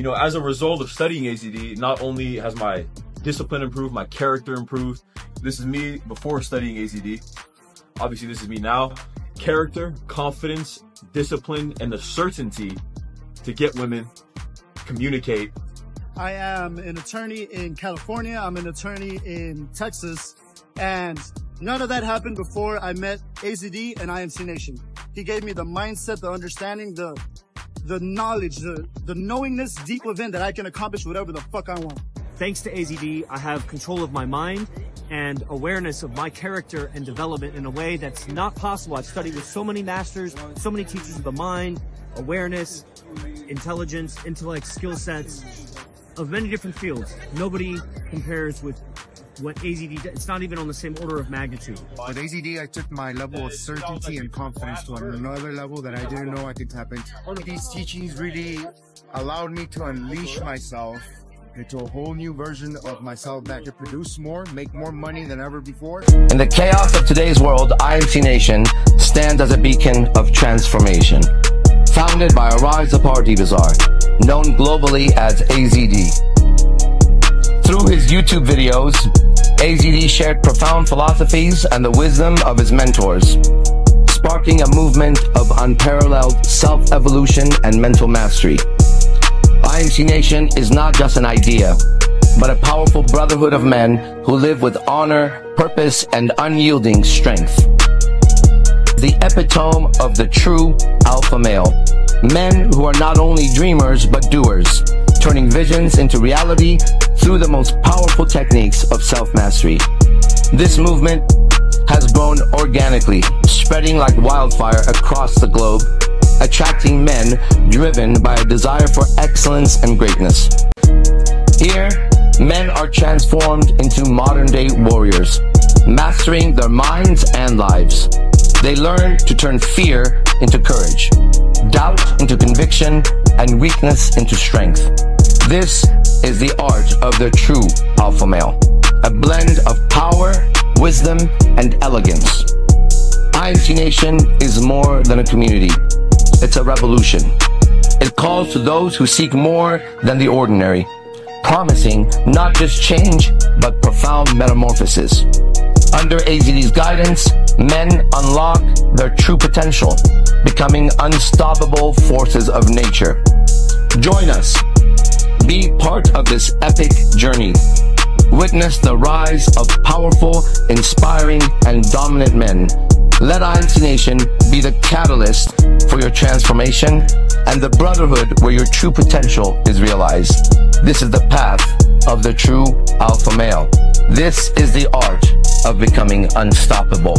you know, as a result of studying AZD, not only has my discipline improved, my character improved. This is me before studying AZD. Obviously, this is me now. Character, confidence, discipline, and the certainty to get women, communicate. I am an attorney in California. I'm an attorney in Texas. And none of that happened before I met AZD and IMC Nation. He gave me the mindset, the understanding, the knowledge, the knowingness deep within that I can accomplish whatever the fuck I want. Thanks to AZD, I have control of my mind and awareness of my character and development in a way that's not possible. I've studied with so many masters, so many teachers of the mind, awareness, intelligence, intellect, skill sets of many different fields. Nobody compares with what AZD does. It's not even on the same order of magnitude. With AZD, I took my level of certainty and confidence to another level that I didn't know I could tap into. These teachings really allowed me to unleash myself into a whole new version of myself that could produce more, make more money than ever before. In the chaos of today's world, IMC Nation stands as a beacon of transformation. Founded by Arise the Party Bazaar, known globally as AZD. Through his YouTube videos, AZD shared profound philosophies and the wisdom of his mentors, sparking a movement of unparalleled self-evolution and mental mastery. IMC Nation is not just an idea, but a powerful brotherhood of men who live with honor, purpose, and unyielding strength. The epitome of the true alpha male. Men who are not only dreamers, but doers, turning visions into reality through the most powerful techniques of self-mastery. This movement has grown organically, spreading like wildfire across the globe, attracting men driven by a desire for excellence and greatness. Here, men are transformed into modern-day warriors, mastering their minds and lives. They learn to turn fear into courage, doubt into conviction, and weakness into strength. This is the art of the true alpha male, a blend of power, wisdom, and elegance. IMC Nation is more than a community. It's a revolution. It calls to those who seek more than the ordinary, promising not just change, but profound metamorphosis. Under AZD's guidance, men unlock their true potential, becoming unstoppable forces of nature. Join us. Be part of this epic journey. Witness the rise of powerful, inspiring, and dominant men. Let IMC Nation be the catalyst for your transformation and the brotherhood where your true potential is realized. This is the path of the true alpha male. This is the art of becoming unstoppable.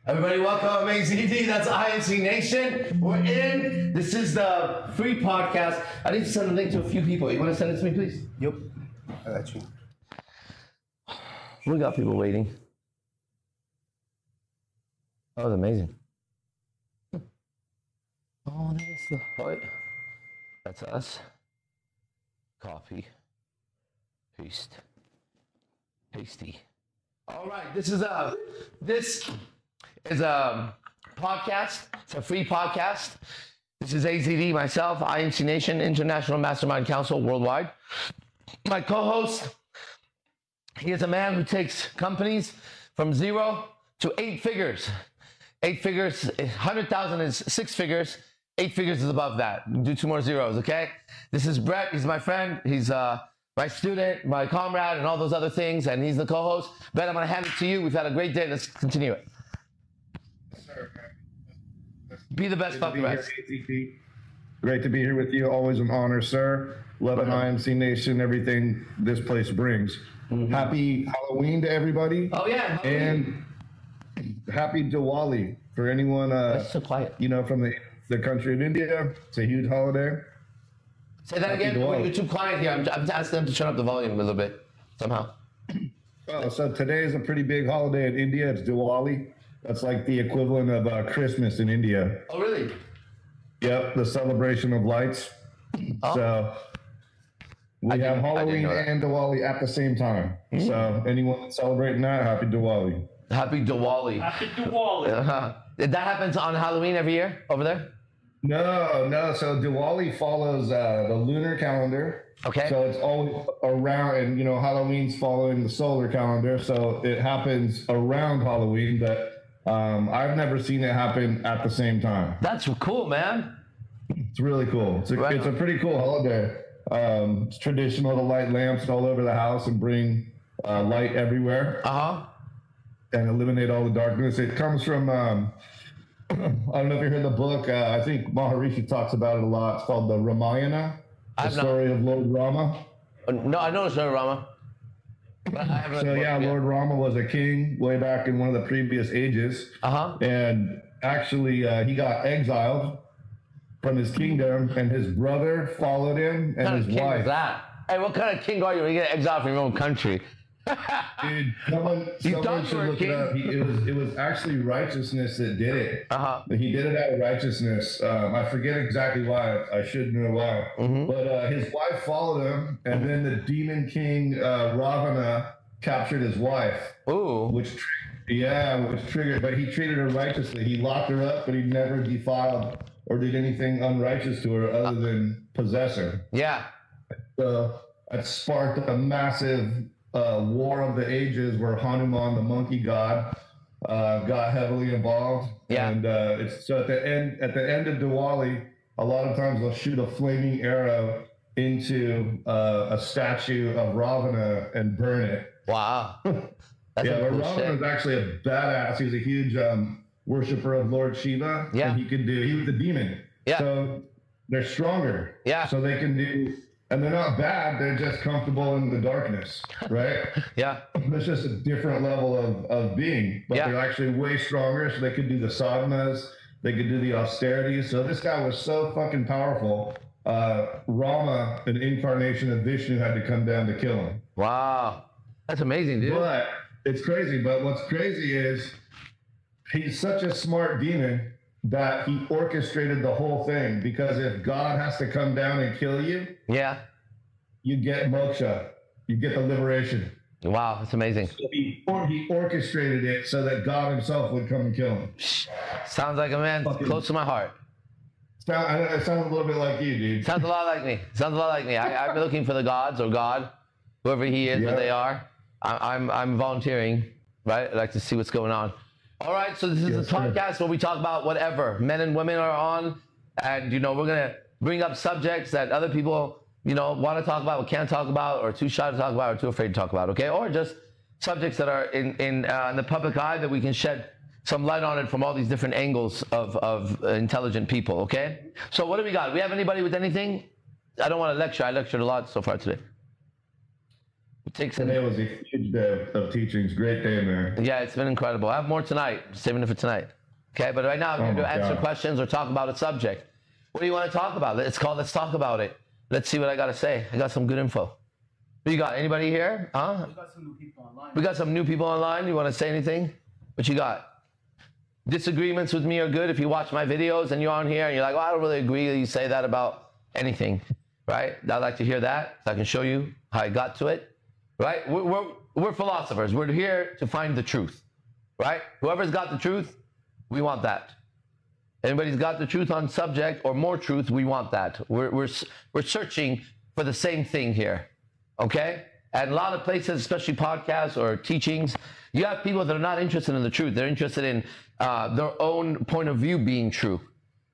Everybody, welcome AZD. That's IMC Nation. We're in. This is the free podcast. I need to send a link to a few people. You want to send it to me, please? Yep, I got you. We got people waiting. That was amazing. Oh, that's the what? That's us. Coffee. Paste. Pasty. All right, this is a podcast. It's a free podcast. This is AZD, myself, IMC Nation, International Mastermind Council worldwide. My co-host, he is a man who takes companies from 0 to 8 figures. 8 figures, 100,000 is 6 figures. 8 figures is above that. Do 2 more zeros, okay? This is Brett. He's my friend. He's my student, my comrade, and all those other things, and he's the co-host. Brett, I'm going to hand it to you. We've had a great day. Let's continue it. Be the best, fuck the rest. Great to be here with you. Always an honor, sir. Love an IMC Nation, everything this place brings. Happy Halloween to everybody. Oh, yeah. And happy Diwali for anyone, That's so quiet. you know, from the country of India. It's a huge holiday. Say that again. You're too quiet here. I'm asking them to turn up the volume a little bit somehow. Oh, so today is a pretty big holiday in India. It's Diwali. That's like the equivalent of Christmas in India. Oh, really? Yep, the celebration of lights. Oh. So we have Halloween and Diwali at the same time. So anyone that's celebrating that, happy Diwali. Happy Diwali. Happy Diwali. That happens on Halloween every year over there? No. So Diwali follows the lunar calendar. Okay. So it's always around, and Halloween's following the solar calendar, so it happens around Halloween. But I've never seen it happen at the same time. That's cool, man. It's really cool. It's a pretty cool holiday. It's traditional to light lamps all over the house and bring light everywhere. And eliminate all the darkness. It comes from I don't know if you heard the book. I think Maharishi talks about it a lot. It's called the Ramayana, the story of Lord Rama. No, I know it's Lord Rama. Lord Rama was a king way back in one of the previous ages. And actually, he got exiled from his kingdom, and his brother followed him, and his wife. Is that? Hey, what kind of king are you when you get exiled from your own country? Dude, someone should look it up. It was actually righteousness that did it. He did it out of righteousness. I forget exactly why. I should know why. But his wife followed him, and then the demon king Ravana captured his wife. Ooh. Which triggered. But he treated her righteously. He locked her up, but he never defiled or did anything unrighteous to her other than possess her. Yeah. So that sparked a massive war of the ages where Hanuman, the monkey god, got heavily involved. Yeah. And it's so at the end of Diwali, a lot of times they'll shoot a flaming arrow into a statue of Ravana and burn it. Wow. That's but cool Ravana was actually a badass. He's a huge worshiper of Lord Shiva. Yeah. And he was a demon. Yeah. So they're stronger. Yeah. So they can do. And they're not bad, they're just comfortable in the darkness, right? Yeah. It's just a different level of being, but they're actually way stronger, so they could do the sadhanas, they could do the austerities. So this guy was so fucking powerful. Rama, an incarnation of Vishnu, had to come down to kill him. Wow. That's amazing, dude. But it's crazy, but what's crazy is he's such a smart demon that he orchestrated the whole thing, because if God has to come down and kill you, you get moksha, you get the liberation. Wow, that's amazing. So he orchestrated it so that God himself would come and kill him. Sounds like a man close to my heart. It sounds a little bit like you, dude. Sounds a lot like me. I've been looking for the gods or God, whoever he is, what they are. I'm volunteering, right? I'd like to see what's going on. All right, so this is a podcast where we talk about whatever men and women are on, and we're gonna bring up subjects that other people want to talk about, but can't talk about, or too shy to talk about, or too afraid to talk about. Okay, or just subjects that are in the public eye that we can shed some light on it from all these different angles of intelligent people. Okay, so what do we got? We have anybody with anything? I don't want to lecture. I lectured a lot so far today. Today was a huge day of teachings. Great day, man. Yeah, it's been incredible. I have more tonight. Saving it for tonight. Okay, but right now I'm going to answer questions or talk about a subject. What do you want to talk about? Let's talk about it. Let's see what I got to say. I got some good info. What you got? Anybody here? Huh? We got some new people online. We got some new people online. You want to say anything? What you got? Disagreements with me are good. If you watch my videos and you're on here and you're like, well, I don't really agree that you say that about anything, right? I'd like to hear that so I can show you how I got to it. Right? We're philosophers. We're here to find the truth. Right? Whoever's got the truth, we want that. Anybody's got the truth on subject or more truth, we want that. We're searching for the same thing here. Okay? And a lot of places, especially podcasts or teachings, you have people that are not interested in the truth. They're interested in their own point of view being true.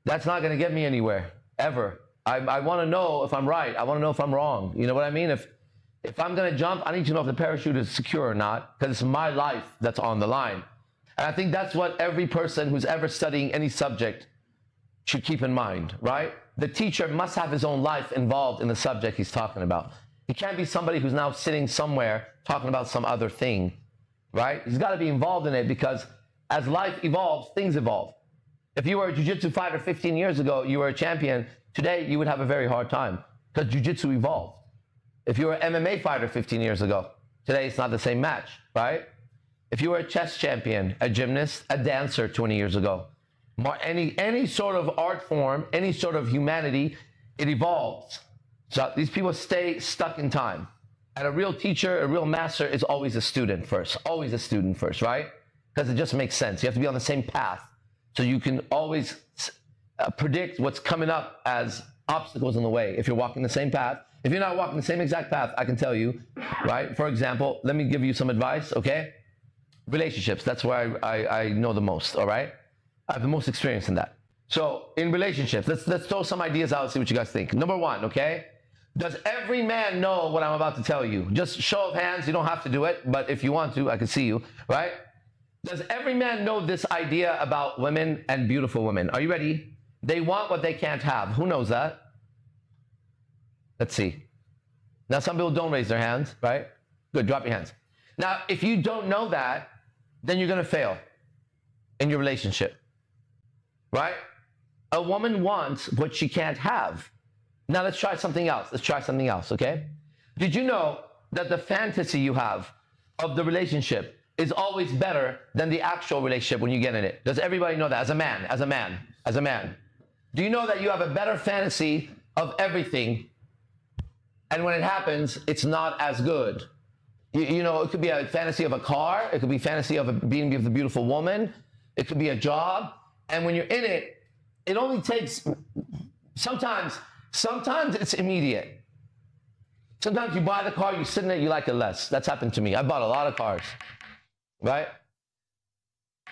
That's not going to get me anywhere, ever. I want to know if I'm right. I want to know if I'm wrong. You know what I mean? If I'm going to jump, I need to know if the parachute is secure or not, because it's my life that's on the line. And I think that's what every person who's ever studying any subject should keep in mind, right? The teacher must have his own life involved in the subject he's talking about. He can't be somebody who's now sitting somewhere talking about some other thing, right? He's got to be involved in it, because as life evolves, things evolve. If you were a jiu-jitsu fighter 15 years ago, you were a champion, today you would have a very hard time, because jiu-jitsu evolved. If you were an MMA fighter 15 years ago, today it's not the same match, right? If you were a chess champion, a gymnast, a dancer 20 years ago, any sort of art form, any sort of humanity, it evolves. So these people stay stuck in time. And a real teacher, a real master is always a student first, right? Because it just makes sense. You have to be on the same path so you can always predict what's coming up as obstacles in the way if you're walking the same path. If you're not walking the same exact path, I can tell you, right? For example, let me give you some advice, okay? Relationships, that's where I know the most, all right? I have the most experience in that. So in relationships, let's throw some ideas out and see what you guys think. Number one, okay? Does every man know what I'm about to tell you? Just show of hands, you don't have to do it, but if you want to, I can see you, right? Does every man know this idea about women and beautiful women? Are you ready? They want what they can't have. Who knows that? Let's see. Now, some people don't raise their hands, right? Good, drop your hands. Now, if you don't know that, then you're going to fail in your relationship, right? A woman wants what she can't have. Now, let's try something else. Let's try something else, okay? Did you know that the fantasy you have of the relationship is always better than the actual relationship when you get in it? Does everybody know that? As a man. Do you know that you have a better fantasy of everything, and when it happens, it's not as good? You know, it could be a fantasy of a car. It could be fantasy of being with a beautiful woman. It could be a job. And when you're in it, it only takes, sometimes it's immediate. Sometimes you buy the car, you sit in it, you like it less. That's happened to me. I bought a lot of cars, right?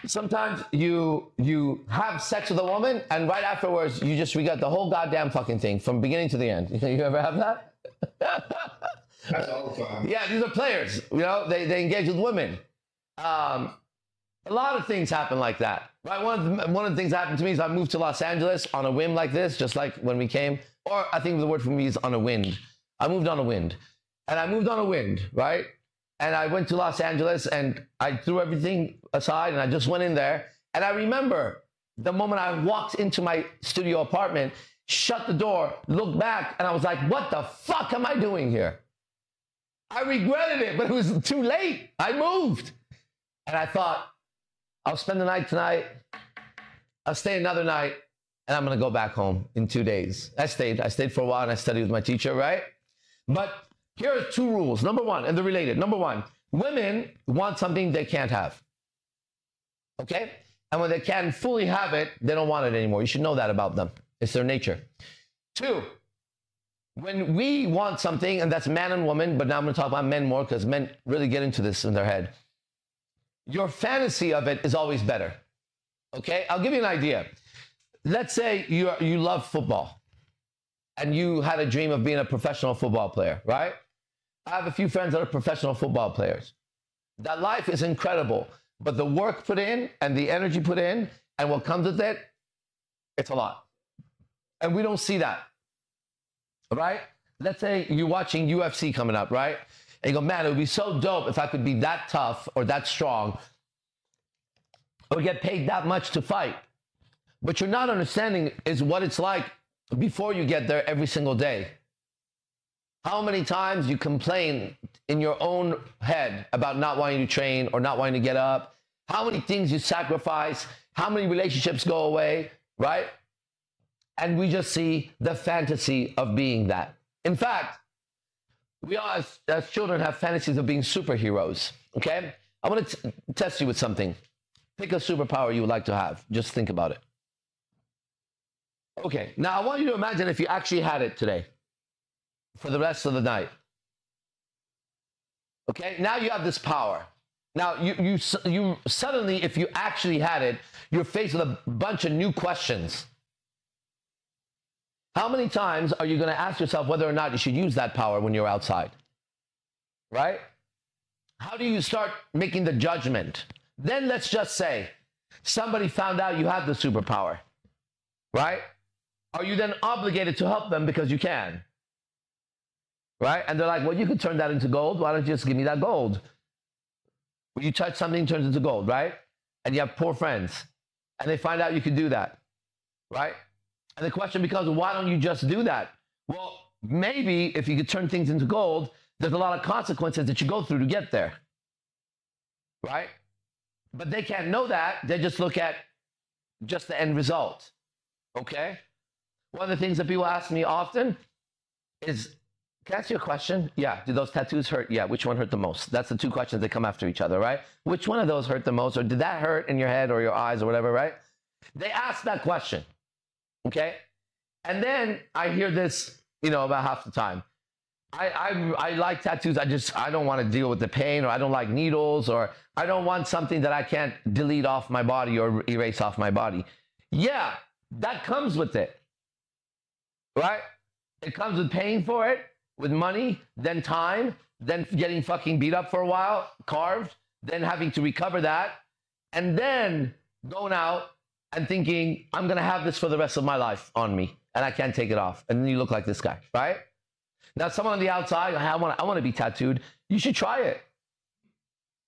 Sometimes you have sex with a woman, and right afterwards, you just regret the whole goddamn fucking thing from beginning to the end. You ever have that? That's all the time. Yeah, these are players. You know, they engage with women. A lot of things happen like that. Right? One of the things that happened to me is I moved to Los Angeles on a whim like this, just like when we came. Or I think the word for me is on a wind. I moved on a wind. And I moved on a wind, right? And I went to Los Angeles and I threw everything aside and I just went in there. And I remember the moment I walked into my studio apartment, shut the door, looked back, and I was like, what the fuck am I doing here? I regretted it, but it was too late. I moved. And I thought, I'll spend the night tonight. I'll stay another night, and I'm going to go back home in 2 days. I stayed for a while, and I studied with my teacher, right? But here are two rules. Number one, and they're related. Number one, women want something they can't have. Okay? And when they can't fully have it, they don't want it anymore. You should know that about them. It's their nature. Two, when we want something, and that's man and woman, but now I'm going to talk about men more because men really get into this in their head. Your fantasy of it is always better. Okay? I'll give you an idea. Let's say you love football and you had a dream of being a professional football player, right? I have a few friends that are professional football players. That life is incredible, but the work put in and the energy put in and what comes with it, it's a lot. And we don't see that, right? Let's say you're watching UFC coming up, right? And you go, man, it would be so dope if I could be that tough or that strong or get paid that much to fight. But you're not understanding is what it's like before you get there every single day. How many times you complain in your own head about not wanting to train or not wanting to get up? How many things you sacrifice? How many relationships go away, right? And we just see the fantasy of being that. In fact, we all as children have fantasies of being superheroes, okay? I want to test you with something. Pick a superpower you would like to have. Just think about it. Okay, now I want you to imagine if you actually had it today for the rest of the night. Okay, now you have this power. Now you suddenly, if you actually had it, you're faced with a bunch of new questions. How many times are you going to ask yourself whether or not you should use that power when you're outside? Right? How do you start making the judgment? Then let's just say somebody found out you have the superpower, right? Are you then obligated to help them because you can? Right? And they're like, well, you could turn that into gold. Why don't you just give me that gold? When you touch something, it turns into gold, right? And you have poor friends. And they find out you can do that, right? And the question becomes, why don't you just do that? Well, maybe if you could turn things into gold, there's a lot of consequences that you go through to get there, right? But they can't know that. They just look at just the end result, okay? One of the things that people ask me often is, can I ask you a question? Yeah. Do those tattoos hurt? Yeah. Which one hurt the most? That's the two questions that come after each other, right? Which one of those hurt the most? Or did that hurt in your head or your eyes or whatever, right? They ask that question. Okay? And then I hear this, you know, about half the time. I like tattoos. I don't want to deal with the pain, or I don't like needles, or I don't want something that I can't delete off my body or erase off my body. Yeah, that comes with it, right? It comes with paying for it, with money, then time, then getting fucking beat up for a while, carved, then having to recover that, and then going out and thinking, I'm going to have this for the rest of my life on me, and I can't take it off. And then you look like this guy, right? Now, someone on the outside, I want to be tattooed. You should try it,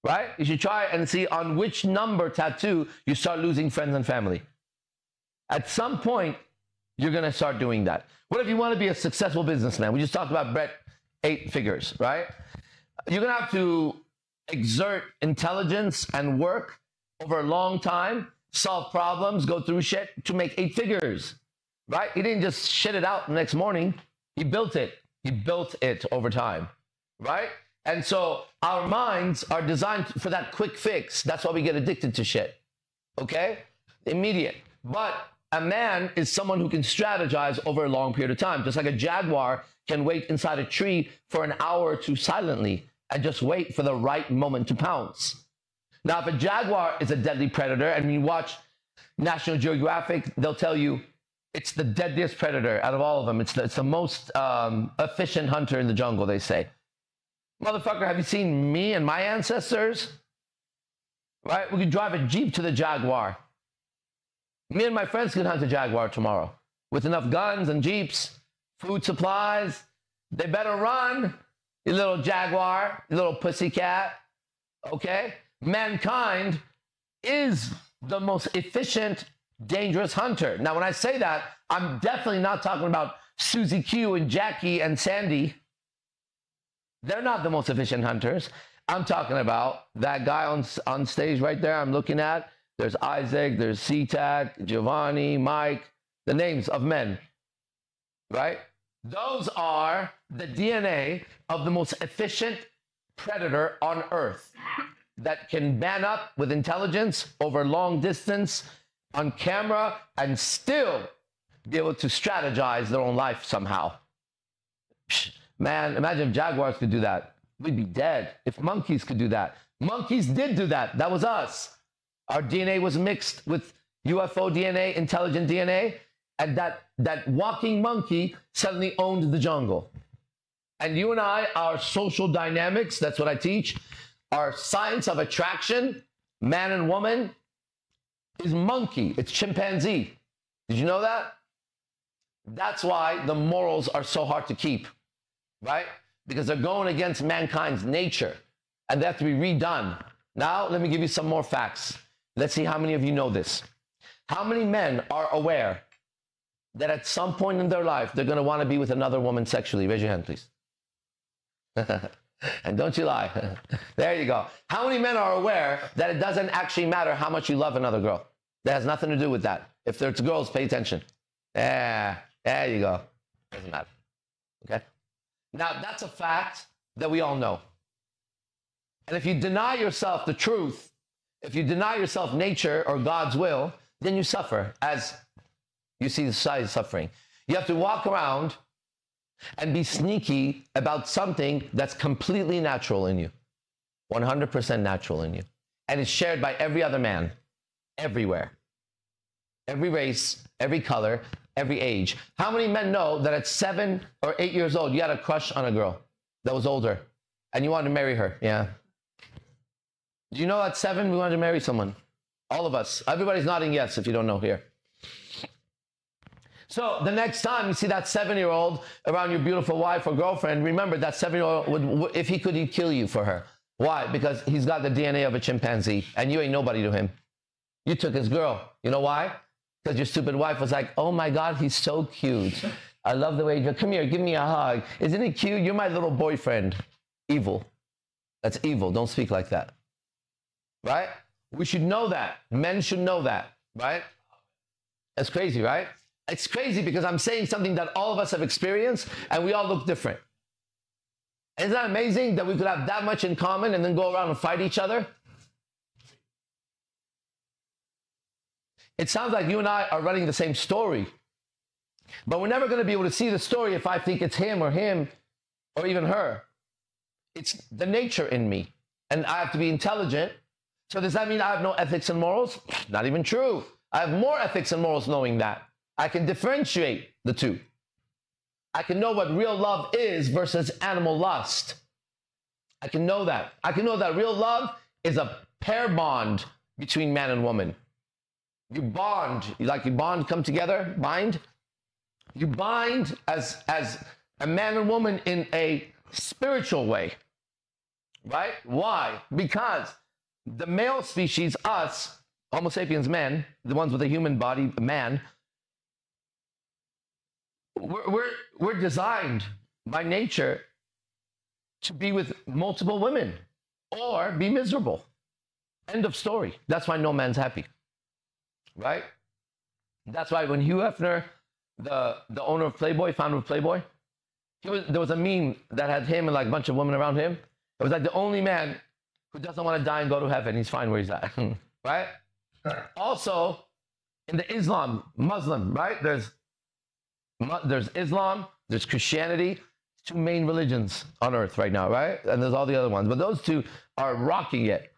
right? You should try it and see on which number tattoo you start losing friends and family. At some point, you're going to start doing that. What if you want to be a successful businessman? We just talked about Brett, 8 figures, right? You're going to have to exert intelligence and work over a long time, solve problems, go through shit to make 8 figures, right? He didn't just shit it out the next morning. He built it. He built it over time, right? And so our minds are designed for that quick fix. That's why we get addicted to shit, okay? Immediate. But a man is someone who can strategize over a long period of time, just like a jaguar can wait inside a tree for an hour or two silently and just wait for the right moment to pounce. Now, if a jaguar is a deadly predator, and you watch National Geographic, they'll tell you it's the deadliest predator out of all of them. It's the most efficient hunter in the jungle, they say. Motherfucker, have you seen me and my ancestors? Right? We could drive a Jeep to the jaguar. Me and my friends could hunt a jaguar tomorrow with enough guns and Jeeps, food supplies. They better run, you little jaguar, you little pussycat. Okay? Mankind is the most efficient, dangerous hunter. Now, when I say that, I'm definitely not talking about Susie Q and Jackie and Sandy. They're not the most efficient hunters. I'm talking about that guy on stage right there I'm looking at. There's Isaac, there's C-Tac, Giovanni, Mike, the names of men, right? Those are the DNA of the most efficient predator on Earth that can man up with intelligence over long distance on camera and still be able to strategize their own life somehow. Man, imagine if jaguars could do that. We'd be dead. If monkeys could do that. Monkeys did do that. That was us. Our DNA was mixed with UFO DNA, intelligent DNA, and that walking monkey suddenly owned the jungle. And you and I, our social dynamics, that's what I teach, our science of attraction, man and woman, is monkey. It's chimpanzee. Did you know that? That's why the morals are so hard to keep, right? Because they're going against mankind's nature, and they have to be redone. Now, let me give you some more facts. Let's see how many of you know this. How many men are aware that at some point in their life, they're going to want to be with another woman sexually? Raise your hand, please. And don't you lie. There you go. How many men are aware that it doesn't actually matter how much you love another girl? That has nothing to do with that. If there's girls, pay attention. Yeah, there you go. Doesn't matter. Okay? Now, that's a fact that we all know. And if you deny yourself the truth, if you deny yourself nature or God's will, then you suffer, as you see the society suffering. You have to walk around and be sneaky about something that's completely natural in you. 100% natural in you. And it's shared by every other man, everywhere. Every race, every color, every age. How many men know that at 7 or 8 years old, you had a crush on a girl that was older and you wanted to marry her? Yeah. Do you know at 7 we wanted to marry someone? All of us. Everybody's nodding yes if you don't know here. So the next time you see that 7-year-old around your beautiful wife or girlfriend, remember that 7-year-old would, if he could, he'd kill you for her. Why? Because he's got the DNA of a chimpanzee and you ain't nobody to him. You took his girl. You know why? Because your stupid wife was like, oh my God, he's so cute. I love the way you come here, give me a hug. Isn't it cute? You're my little boyfriend. Evil. That's evil. Don't speak like that. Right? We should know that. Men should know that. Right? That's crazy, right? It's crazy because I'm saying something that all of us have experienced and we all look different. Isn't that amazing that we could have that much in common and then go around and fight each other? It sounds like you and I are running the same story, But we're never going to be able to see the story if I think it's him or even her. It's the nature in me. And I have to be intelligent. So does that mean I have no ethics and morals? Not even true. I have more ethics and morals knowing that. I can differentiate the two. I can know what real love is versus animal lust. I can know that. I can know that real love is a pair bond between man and woman. You bond, you bond, come together, bind. You bind as a man and woman in a spiritual way, right? Why? Because the male species, us, Homo sapiens men, the ones with a human body, man, we're designed by nature to be with multiple women or be miserable. End of story. That's why no man's happy, right? That's why when Hugh Hefner, the owner of Playboy, founder of Playboy, there was a meme that had him and like a bunch of women around him. It was like the only man who doesn't want to die and go to heaven. He's fine where he's at, right? Also, in the Muslim, right? There's Islam, there's Christianity, two main religions on earth right now, right? And there's all the other ones. But those two are rocking it.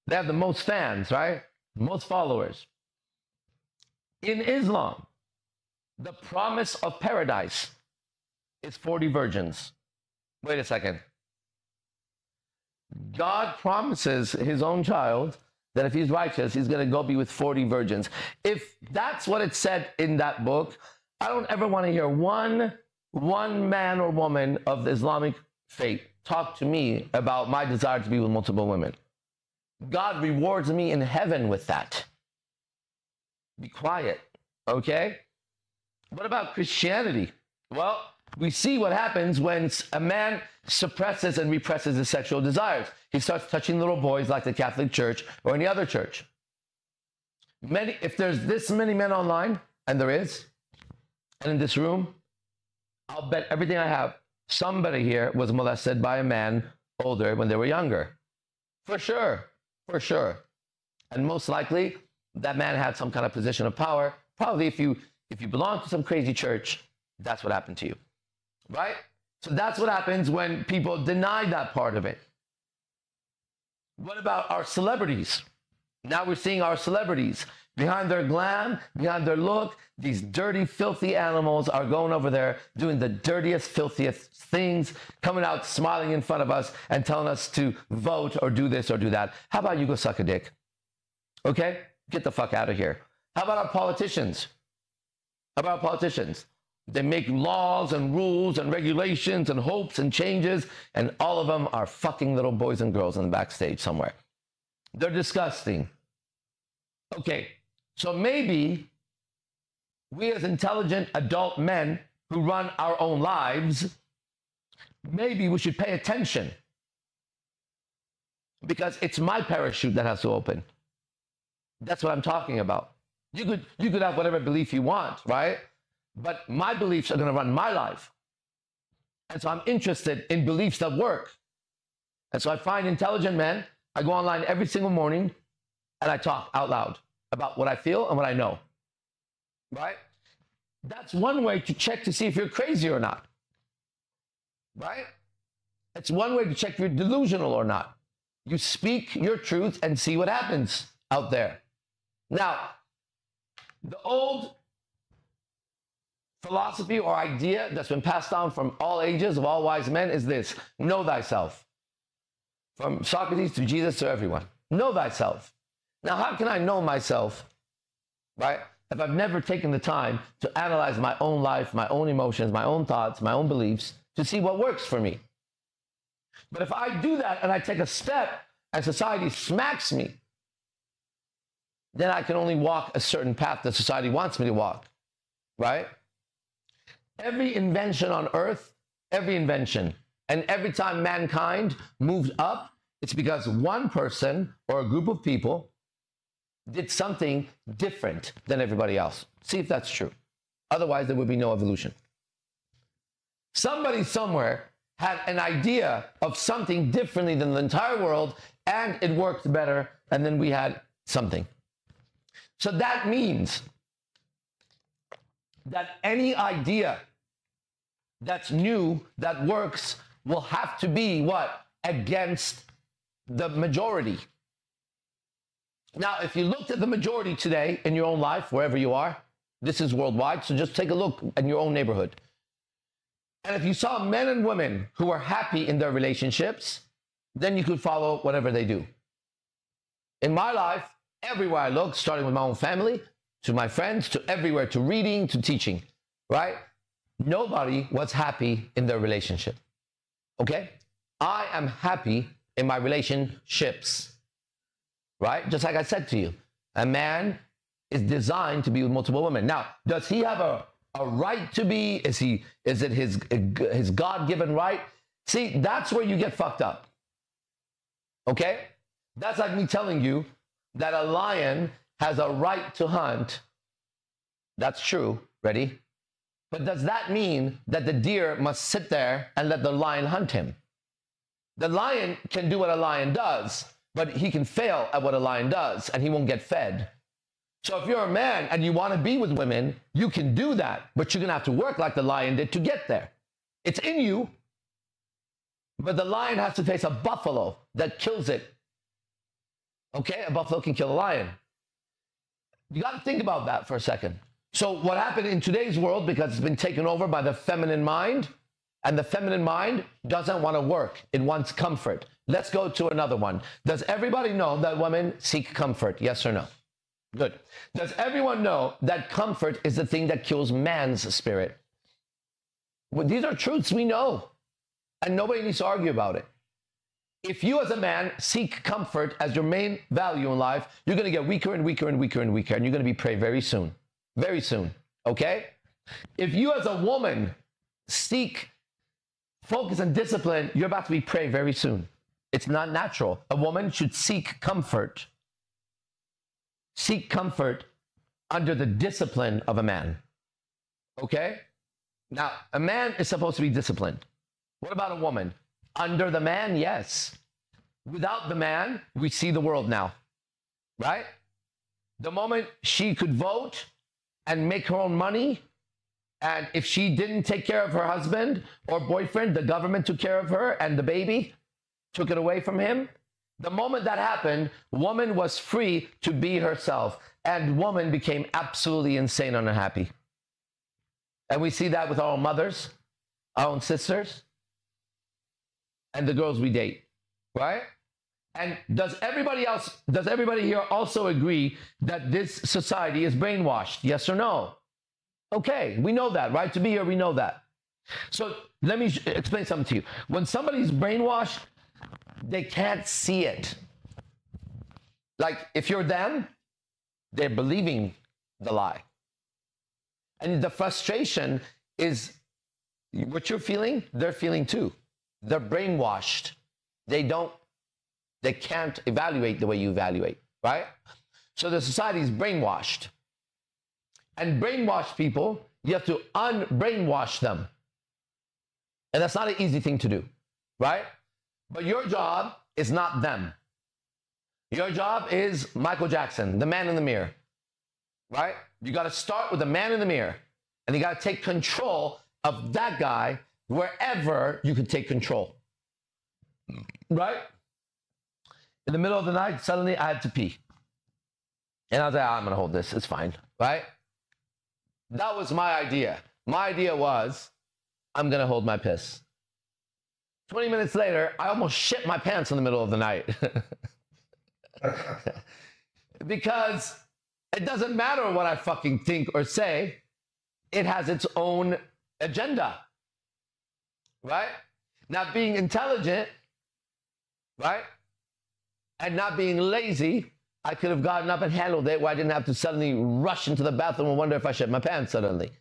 They have the most fans, right? Most followers. In Islam, the promise of paradise is 40 virgins. Wait a second. God promises his own child that if he's righteous, he's going to go be with 40 virgins. If that's what it said in that book, I don't ever want to hear one man or woman of the Islamic faith talk to me about my desire to be with multiple women. God rewards me in heaven with that. Be quiet, okay? What about Christianity? Well, we see what happens when a man suppresses and represses his sexual desires. He starts touching little boys like the Catholic Church or any other church. If there's this many men online, and there is, and in this room, I'll bet everything I have, somebody here was molested by a man older when they were younger. For sure. For sure. And most likely, that man had some kind of position of power. Probably if you belong to some crazy church, that's what happened to you. Right? So that's what happens when people deny that part of it. What about our celebrities? Now we're seeing our celebrities. Behind their glam, behind their look, these dirty, filthy animals are going over there doing the dirtiest, filthiest things, coming out smiling in front of us and telling us to vote or do this or do that. How about you go suck a dick? Okay? Get the fuck out of here. How about our politicians? How about our politicians? They make laws and rules and regulations and hopes and changes, and all of them are fucking little boys and girls in the backstage somewhere. They're disgusting. Okay, so maybe we as intelligent adult men who run our own lives, maybe we should pay attention, because it's my parachute that has to open. That's what I'm talking about. You could have whatever belief you want, right? But my beliefs are going to run my life. And so I'm interested in beliefs that work. And so I find intelligent men. I go online every single morning and I talk out loud about what I feel and what I know. Right? That's one way to check to see if you're crazy or not. Right? It's one way to check if you're delusional or not. You speak your truth and see what happens out there. Now, the old philosophy or idea that's been passed down from all ages of all wise men is this: know thyself. From Socrates to Jesus to everyone. Know thyself. Now, how can I know myself, right, if I've never taken the time to analyze my own life, my own emotions, my own thoughts, my own beliefs, to see what works for me? But if I do that and I take a step and society smacks me, then I can only walk a certain path that society wants me to walk, right? Every invention on earth, every invention, and every time mankind moved up, it's because one person or a group of people did something different than everybody else. See if that's true. Otherwise, there would be no evolution. Somebody somewhere had an idea of something differently than the entire world, and it worked better, and then we had something. So that means that any idea that's new, that works, will have to be what? Against the majority. Now, if you looked at the majority today in your own life, wherever you are, this is worldwide, so just take a look in your own neighborhood. And if you saw men and women who are happy in their relationships, then you could follow whatever they do. In my life, everywhere I look, starting with my own family, to my friends, to everywhere, to reading, to teaching, right? Nobody was happy in their relationship. Okay? I am happy in my relationships, right? Just like I said to you, a man is designed to be with multiple women. Now, does he have a right to be? Is it his God-given right? See, that's where you get fucked up. Okay? That's like me telling you that a lion has a right to hunt. That's true. Ready? But does that mean that the deer must sit there and let the lion hunt him? The lion can do what a lion does, but he can fail at what a lion does, and he won't get fed. So if you're a man and you want to be with women, you can do that, but you're going to have to work like the lion did to get there. It's in you, but the lion has to face a buffalo that kills it. Okay? A buffalo can kill a lion. You got to think about that for a second. So what happened in today's world, because it's been taken over by the feminine mind, and the feminine mind doesn't want to work. It wants comfort. Let's go to another one. Does everybody know that women seek comfort? Yes or no? Good. Does everyone know that comfort is the thing that kills man's spirit? Well, these are truths we know, and nobody needs to argue about it. If you as a man seek comfort as your main value in life, you're going to get weaker and weaker and weaker and weaker, and you're going to be prey very soon. Very soon. Okay? If you as a woman seek focus and discipline, you're about to be prey very soon. It's not natural. A woman should seek comfort. Seek comfort under the discipline of a man. Okay? Now, a man is supposed to be disciplined. What about a woman? Under the man, yes. Without the man, we see the world now. Right? The moment she could vote and make her own money, and if she didn't take care of her husband or boyfriend, the government took care of her and the baby took it away from him. The moment that happened, woman was free to be herself, and woman became absolutely insane and unhappy. And we see that with our own mothers, our own sisters, and the girls we date, right? And does everybody here also agree that this society is brainwashed? Yes or no? Okay, we know that, right? To be here, we know that. So let me explain something to you. When somebody's brainwashed, they can't see it. Like, if you're them, they're believing the lie. And the frustration is what you're feeling, they're feeling too. They're brainwashed. They can't evaluate the way you evaluate, right? So the society is brainwashed. And brainwashed people, you have to unbrainwash them. And that's not an easy thing to do, right? But your job is not them. Your job is Michael Jackson, the man in the mirror, right? You got to start with the man in the mirror, and you got to take control of that guy wherever you can take control, right? In the middle of the night, suddenly I had to pee. And I was like, I'm going to hold this. It's fine, right? That was my idea. My idea was, I'm going to hold my piss. 20 minutes later, I almost shit my pants in the middle of the night. Because it doesn't matter what I fucking think or say. It has its own agenda. Right? Not being intelligent, right? And not being lazy, I could have gotten up and handled it where I didn't have to suddenly rush into the bathroom and wonder if I shit my pants suddenly.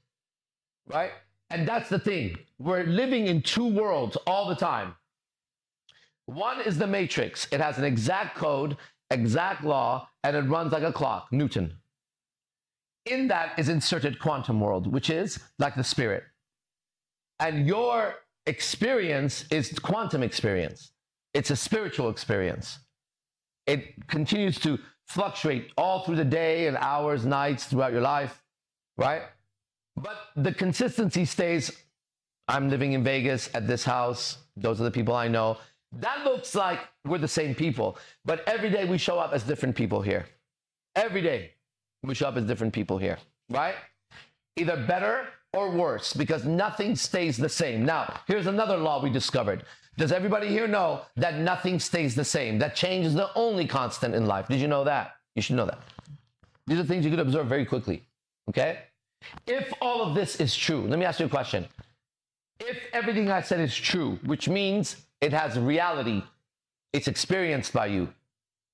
Right? And that's the thing. We're living in two worlds all the time. One is the matrix. It has an exact code, exact law, and it runs like a clock, Newton. In that is inserted quantum world, which is like the spirit. And your experience is quantum experience. It's a spiritual experience. It continues to fluctuate all through the day and hours, nights throughout your life, right? But the consistency stays. I'm living in Vegas at this house. Those are the people I know. That looks like we're the same people. But every day we show up as different people here. Every day we show up as different people here, right? Either better or worse, because nothing stays the same. Now, here's another law we discovered. Does everybody here know that nothing stays the same? That change is the only constant in life. Did you know that? You should know that. These are things you could observe very quickly, okay? If all of this is true, let me ask you a question. If everything I said is true, which means it has reality, it's experienced by you.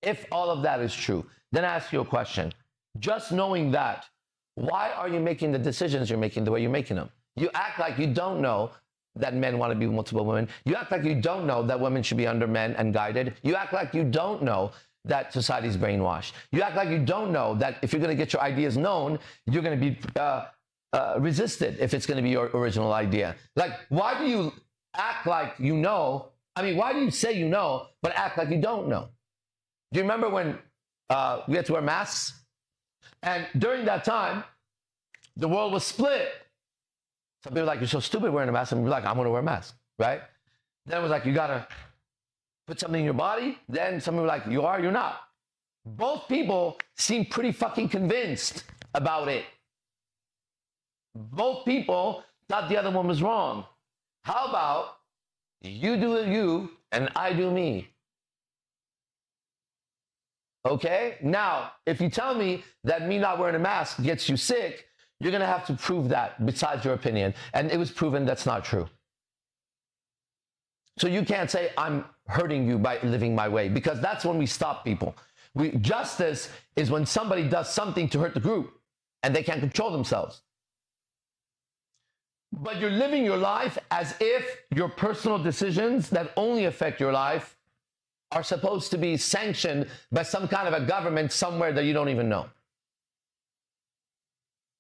If all of that is true, then I ask you a question. Just knowing that, why are you making the decisions you're making the way you're making them? You act like you don't know that men want to be with multiple women. You act like you don't know that women should be under men and guided. You act like you don't know that society's brainwashed. You act like you don't know that if you're going to get your ideas known, you're going to be resisted if it's going to be your original idea. Like, why do you act like you know? I mean, why do you say you know, but act like you don't know? Do you remember when we had to wear masks? And during that time, the world was split. Some people were like, you're so stupid wearing a mask. And we're like, I'm going to wear a mask, right? Then it was like, you got to put something in your body. Then some people were like, you are, you're not. Both people seem pretty fucking convinced about it. Both people thought the other one was wrong. How about you do you and I do me? Okay? Now, if you tell me that me not wearing a mask gets you sick, you're going to have to prove that besides your opinion. And it was proven that's not true. So you can't say I'm hurting you by living my way, because that's when we stop people. Justice is when somebody does something to hurt the group and they can't control themselves. But you're living your life as if your personal decisions that only affect your life are supposed to be sanctioned by some kind of a government somewhere that you don't even know.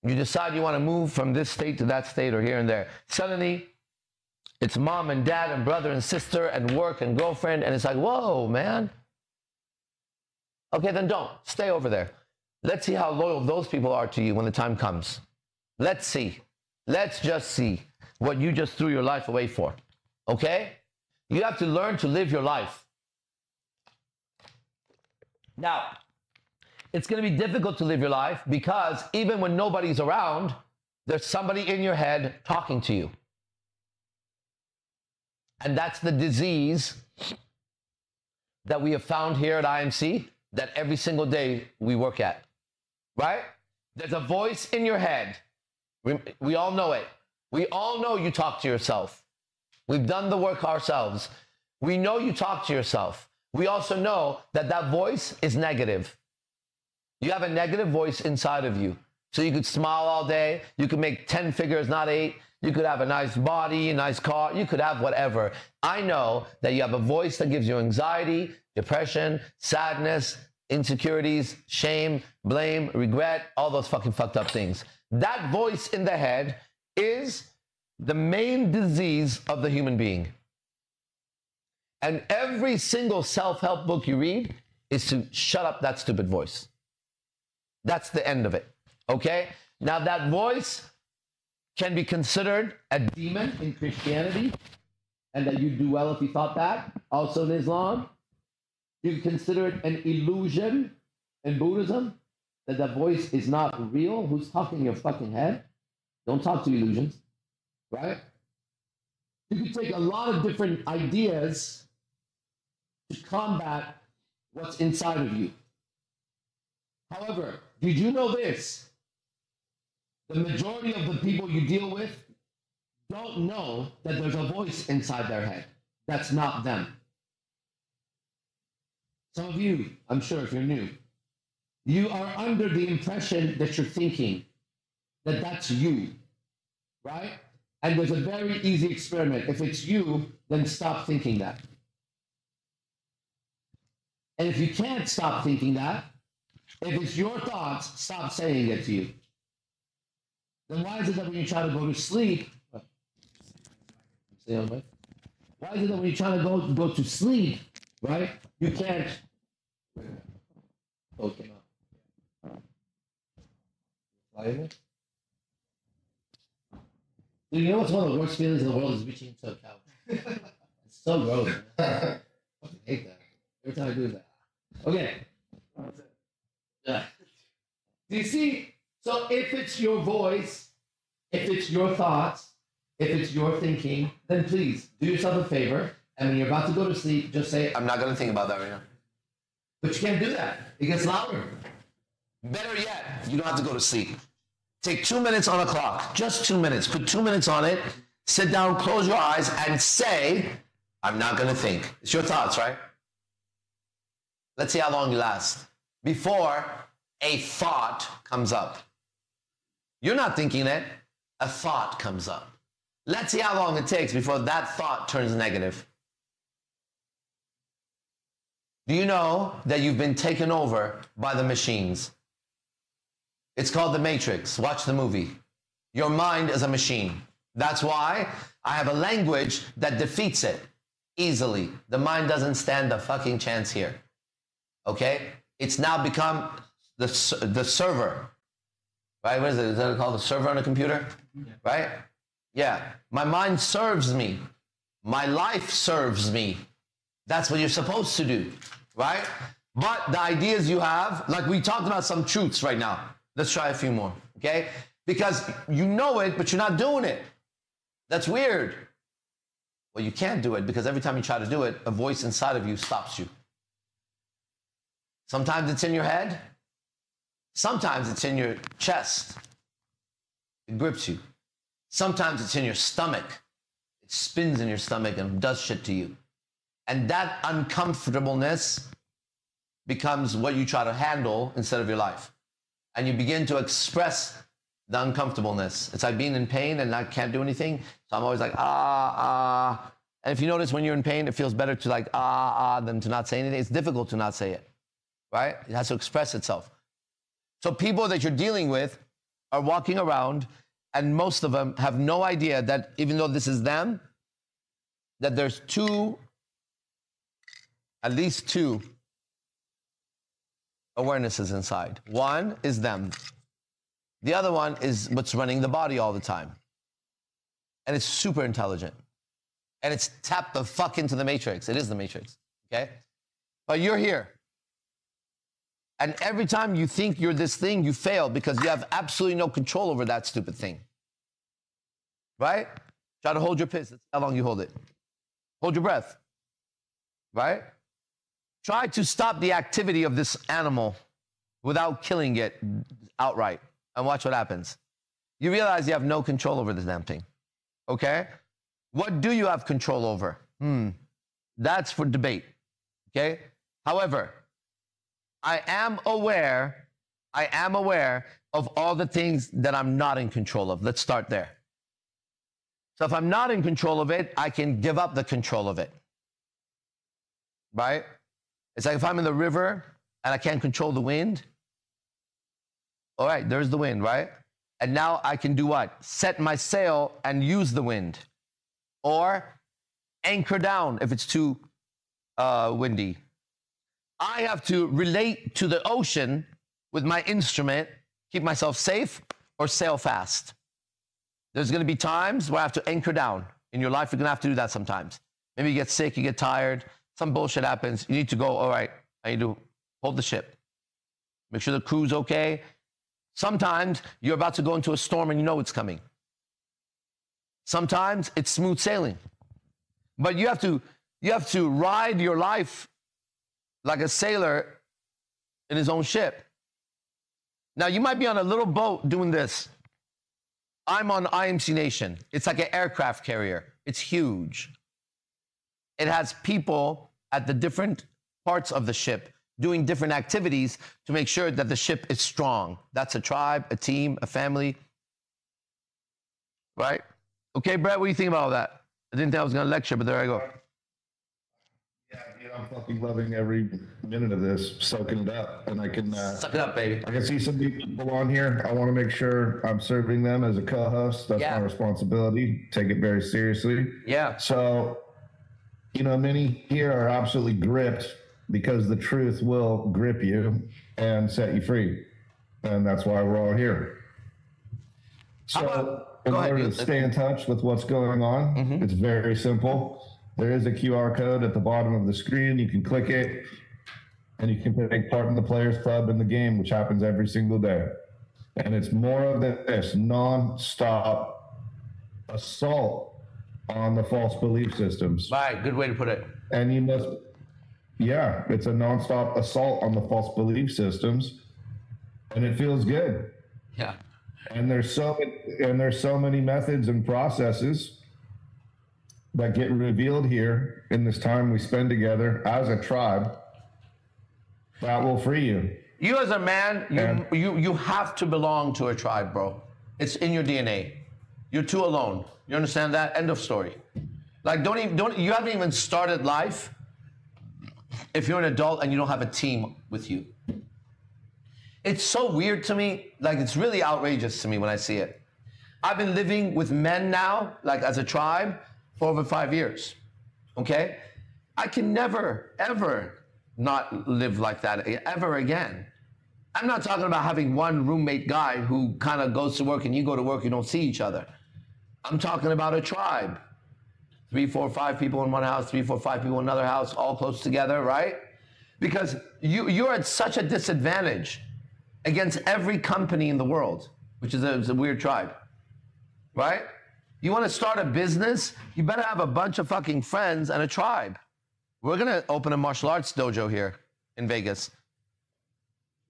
You decide you want to move from this state to that state or here and there. Suddenly, it's mom and dad and brother and sister and work and girlfriend, and it's like, whoa, man. Okay, then don't. Stay over there. Let's see how loyal those people are to you when the time comes. Let's see. Let's just see what you just threw your life away for. Okay? You have to learn to live your life. Now, it's going to be difficult to live your life because even when nobody's around, there's somebody in your head talking to you. And that's the disease that we have found here at IMC that every single day we work at, right? There's a voice in your head. We all know it. We all know you talk to yourself. We've done the work ourselves. We know you talk to yourself. We also know that that voice is negative. You have a negative voice inside of you. So you could smile all day. You could make 10 figures, not 8. You could have a nice body, a nice car. You could have whatever. I know that you have a voice that gives you anxiety, depression, sadness, insecurities, shame, blame, regret, all those fucking fucked up things. That voice in the head is the main disease of the human being. And every single self-help book you read is to shut up that stupid voice. That's the end of it. Okay? Now that voice can be considered a demon in Christianity, and that you'd do well if you thought that. Also in Islam, you can consider it an illusion in Buddhism, that the voice is not real. Who's talking in your fucking head? Don't talk to illusions, right? You can take a lot of different ideas to combat what's inside of you. However, did you know this? The majority of the people you deal with don't know that there's a voice inside their head. That's not them. Some of you, I'm sure if you're new, you are under the impression that you're thinking that that's you, right? And there's a very easy experiment. If it's you, then stop thinking that. And if you can't stop thinking that, if it's your thoughts, stop saying it to you. Then why is it that when you try to go to sleep, why is it that when you try to go to sleep, right, you can't, You know what's one of the worst feelings in the world is reaching into a couch. It's so gross. Man. I fucking hate that. Every time I do that. Okay. Do you see? So if it's your voice, if it's your thoughts, if it's your thinking, then please do yourself a favor. And when you're about to go to sleep, just say, I'm not going to think about that right now. But you can't do that. It gets louder. Better yet, you don't have to go to sleep. Take 2 minutes on a clock. Just 2 minutes. Put 2 minutes on it. Sit down, close your eyes, and say, I'm not going to think. It's your thoughts, right? Let's see how long you last. Before a thought comes up. You're not thinking it. A thought comes up. Let's see how long it takes before that thought turns negative. Do you know that you've been taken over by the machines? It's called The Matrix. Watch the movie. Your mind is a machine. That's why I have a language that defeats it easily. The mind doesn't stand a fucking chance here. Okay? It's now become the server. Right? What is it? Is that called the server on a computer? Yeah. Right? Yeah. My mind serves me. My life serves me. That's what you're supposed to do. Right? But the ideas you have, like we talked about some truths right now. Let's try a few more. Okay? Because you know it, but you're not doing it. That's weird. Well, you can't do it because every time you try to do it, a voice inside of you stops you. Sometimes it's in your head. Sometimes it's in your chest. It grips you. Sometimes it's in your stomach. It spins in your stomach and does shit to you. And that uncomfortableness becomes what you try to handle instead of your life. And you begin to express the uncomfortableness. It's like being in pain and I can't do anything. So I'm always like, And if you notice when you're in pain, it feels better to like, than to not say anything. It's difficult to not say it, right? It has to express itself. So people that you're dealing with are walking around and most of them have no idea that even though this is them, that there's at least two awarenesses inside. One is them. The other one is what's running the body all the time. And it's super intelligent. And it's tapped the fuck into the matrix. It is the matrix, okay? But you're here. And every time you think you're this thing, you fail because you have absolutely no control over that stupid thing. Right? Try to hold your piss. That's how long you hold it. Hold your breath. Right? Try to stop the activity of this animal without killing it outright. And watch what happens. You realize you have no control over this damn thing. Okay? What do you have control over? That's for debate. Okay? However, I am aware of all the things that I'm not in control of. Let's start there. So if I'm not in control of it, I can give up the control of it. Right? It's like if I'm in the river and I can't control the wind. All right, there's the wind, right? And now I can do what? Set my sail and use the wind. Or anchor down if it's too windy. I have to relate to the ocean with my instrument, keep myself safe, or sail fast. There's going to be times where I have to anchor down. In your life, you're going to have to do that sometimes. Maybe you get sick, you get tired, some bullshit happens. You need to go, all right, I need to hold the ship. Make sure the crew's okay. Sometimes you're about to go into a storm and you know it's coming. Sometimes it's smooth sailing. But you have to ride your life like a sailor in his own ship. Now, you might be on a little boat doing this. I'm on IMC Nation. It's like an aircraft carrier. It's huge. It has people at the different parts of the ship doing different activities to make sure that the ship is strong. That's a tribe, a team, a family. Right? Okay, Brett, what do you think about all that? I didn't think I was going to lecture, but there I go. Yeah, dude, I'm fucking loving every minute of this, soaking it up. And I can... Suck it up, baby. I can see some people on here. I want to make sure I'm serving them as a co-host. That's my responsibility. Take it very seriously. Yeah. So, you know, many here are absolutely gripped because the truth will grip you and set you free. And that's why we're all here. So, In Go ahead. order to stay in touch with what's going on, it's very simple. There is a QR code at the bottom of the screen. You can click it, and you can take part in the Players Club in the game, which happens every single day. And it's more of this non-stop assault on the false belief systems. Right, good way to put it. And you must, yeah, it's a non-stop assault on the false belief systems, and it feels good. Yeah. And there's so many methods and processes that get revealed here in this time we spend together as a tribe that will free you. You as a man, you have to belong to a tribe, bro. It's in your DNA. You're too alone. You understand that? End of story. Like, you haven't even started life if you're an adult and you don't have a team with you. It's so weird to me. Like, it's really outrageous to me when I see it. I've been living with men now, like as a tribe, for over 5 years. Okay? I can never, ever not live like that ever again. I'm not talking about having one roommate guy who kind of goes to work and you go to work, you don't see each other. I'm talking about a tribe. 3, 4, 5 people in one house, 3, 4, 5 people in another house, all close together, right? Because you're at such a disadvantage against every company in the world, which is a weird tribe, right? You want to start a business, you better have a bunch of fucking friends and a tribe. We're going to open a martial arts dojo here in Vegas.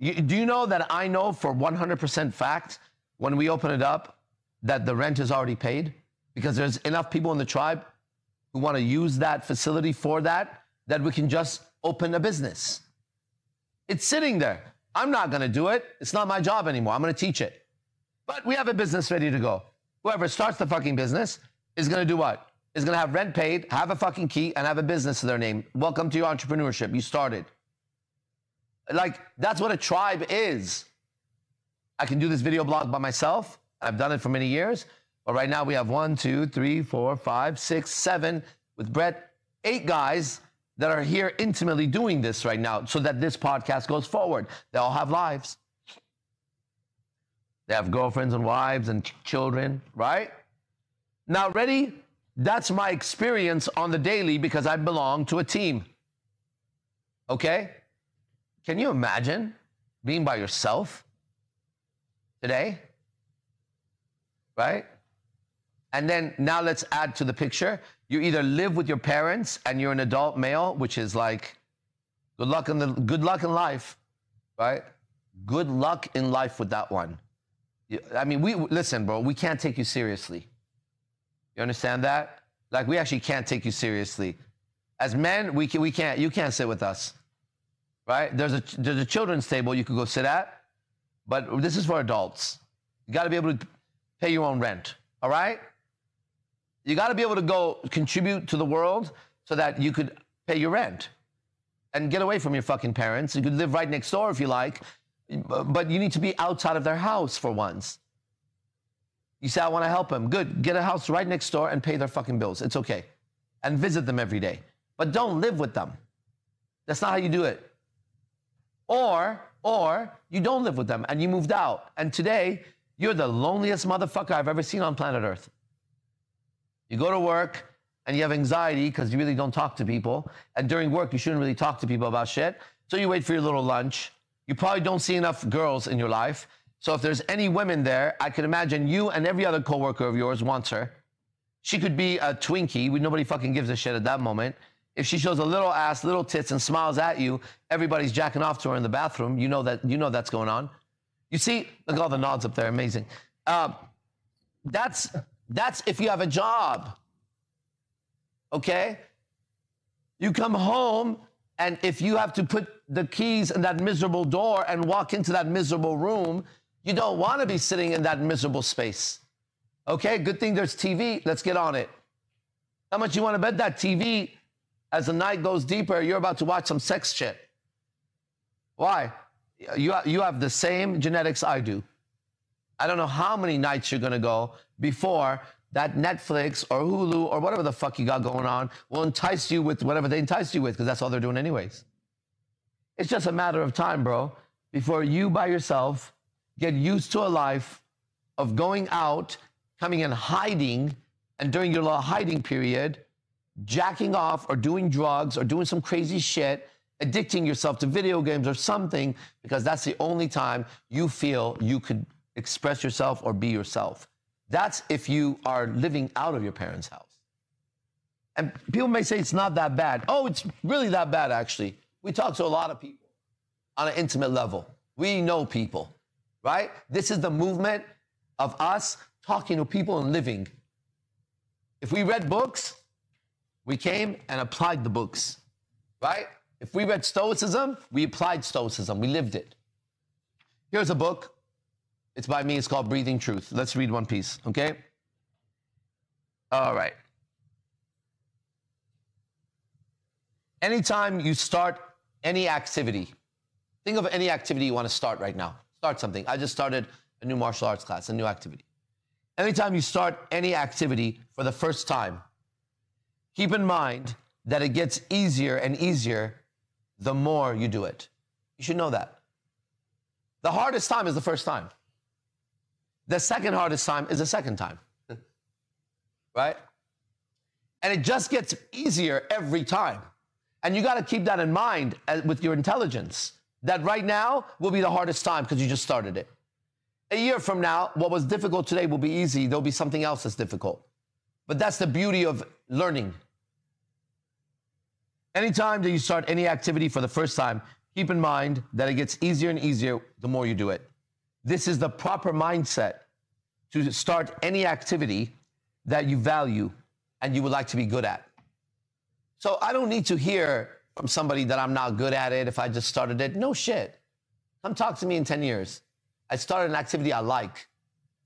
Do you know that I know for 100% fact when we open it up that the rent is already paid? Because there's enough people in the tribe who want to use that facility for that we can just open a business. It's sitting there. I'm not going to do it. It's not my job anymore. I'm going to teach it. But we have a business ready to go. Whoever starts the fucking business is going to do what? Is going to have rent paid, have a fucking key, and have a business to their name. Welcome to your entrepreneurship. You started. Like, that's what a tribe is. I can do this video blog by myself. I've done it for many years. But right now we have 1, 2, 3, 4, 5, 6, 7, with Brett, 8 guys that are here intimately doing this right now so that this podcast goes forward. They all have lives. They have girlfriends and wives and children, right? Now, ready? That's my experience on the daily because I belong to a team. Okay? Can you imagine being by yourself today? Right? And then now let's add to the picture. You either live with your parents and you're an adult male, which is like good luck in life, right? Good luck in life with that one. I mean, listen, bro, we can't take you seriously. You understand that? Like, we actually can't take you seriously. As men, you can't sit with us, right? There's a children's table you could go sit at, but this is for adults. You got to be able to pay your own rent, all right? You got to be able to go contribute to the world so that you could pay your rent and get away from your fucking parents. You could live right next door if you like, but you need to be outside of their house for once. You say, I want to help them. Good. Get a house right next door and pay their fucking bills. It's okay. And visit them every day. But don't live with them. That's not how you do it. Or you don't live with them and you moved out. And today, you're the loneliest motherfucker I've ever seen on planet Earth. You go to work and you have anxiety because you really don't talk to people. And during work, you shouldn't really talk to people about shit. So you wait for your little lunch. You probably don't see enough girls in your life. So if there's any women there, I can imagine you and every other coworker of yours wants her. She could be a Twinkie. Nobody fucking gives a shit at that moment. If she shows a little ass, little tits, and smiles at you, everybody's jacking off to her in the bathroom. You know that's going on. You see, look at all the nods up there. Amazing. That's if you have a job. Okay? You come home, and if you have to put the keys in that miserable door and walk into that miserable room, you don't want to be sitting in that miserable space. Okay? Good thing there's TV. Let's get on it. How much you want to bet that TV, as the night goes deeper, you're about to watch some sex shit? Why? You have the same genetics I do. I don't know how many nights you're going to go before that Netflix or Hulu or whatever the fuck you got going on will entice you with whatever they entice you with, because that's all they're doing anyways. It's just a matter of time, bro, before you by yourself get used to a life of going out, coming in hiding, and during your little hiding period, jacking off or doing drugs or doing some crazy shit, addicting yourself to video games or something, because that's the only time you feel you could express yourself or be yourself. That's if you are living out of your parents' house. And people may say it's not that bad. Oh, it's really that bad, actually. We talk to a lot of people on an intimate level. We know people, right? This is the movement of us talking to people and living. If we read books, we came and applied the books, right? If we read Stoicism, we applied Stoicism. We lived it. Here's a book. It's by me. It's called Breathing Truth. Let's read one piece, okay? All right. Anytime you start any activity, think of any activity you want to start right now. Start something. I just started a new martial arts class, a new activity. Anytime you start any activity for the first time, keep in mind that it gets easier and easier the more you do it. You should know that. The hardest time is the first time. The second hardest time is the second time. Right? And it just gets easier every time. And you got to keep that in mind with your intelligence, that right now will be the hardest time because you just started it. A year from now, what was difficult today will be easy. There'll be something else that's difficult. But that's the beauty of learning. Anytime that you start any activity for the first time, keep in mind that it gets easier and easier the more you do it. This is the proper mindset to start any activity that you value and you would like to be good at. So I don't need to hear from somebody that I'm not good at it if I just started it. No shit. Come talk to me in 10 years. I started an activity I like,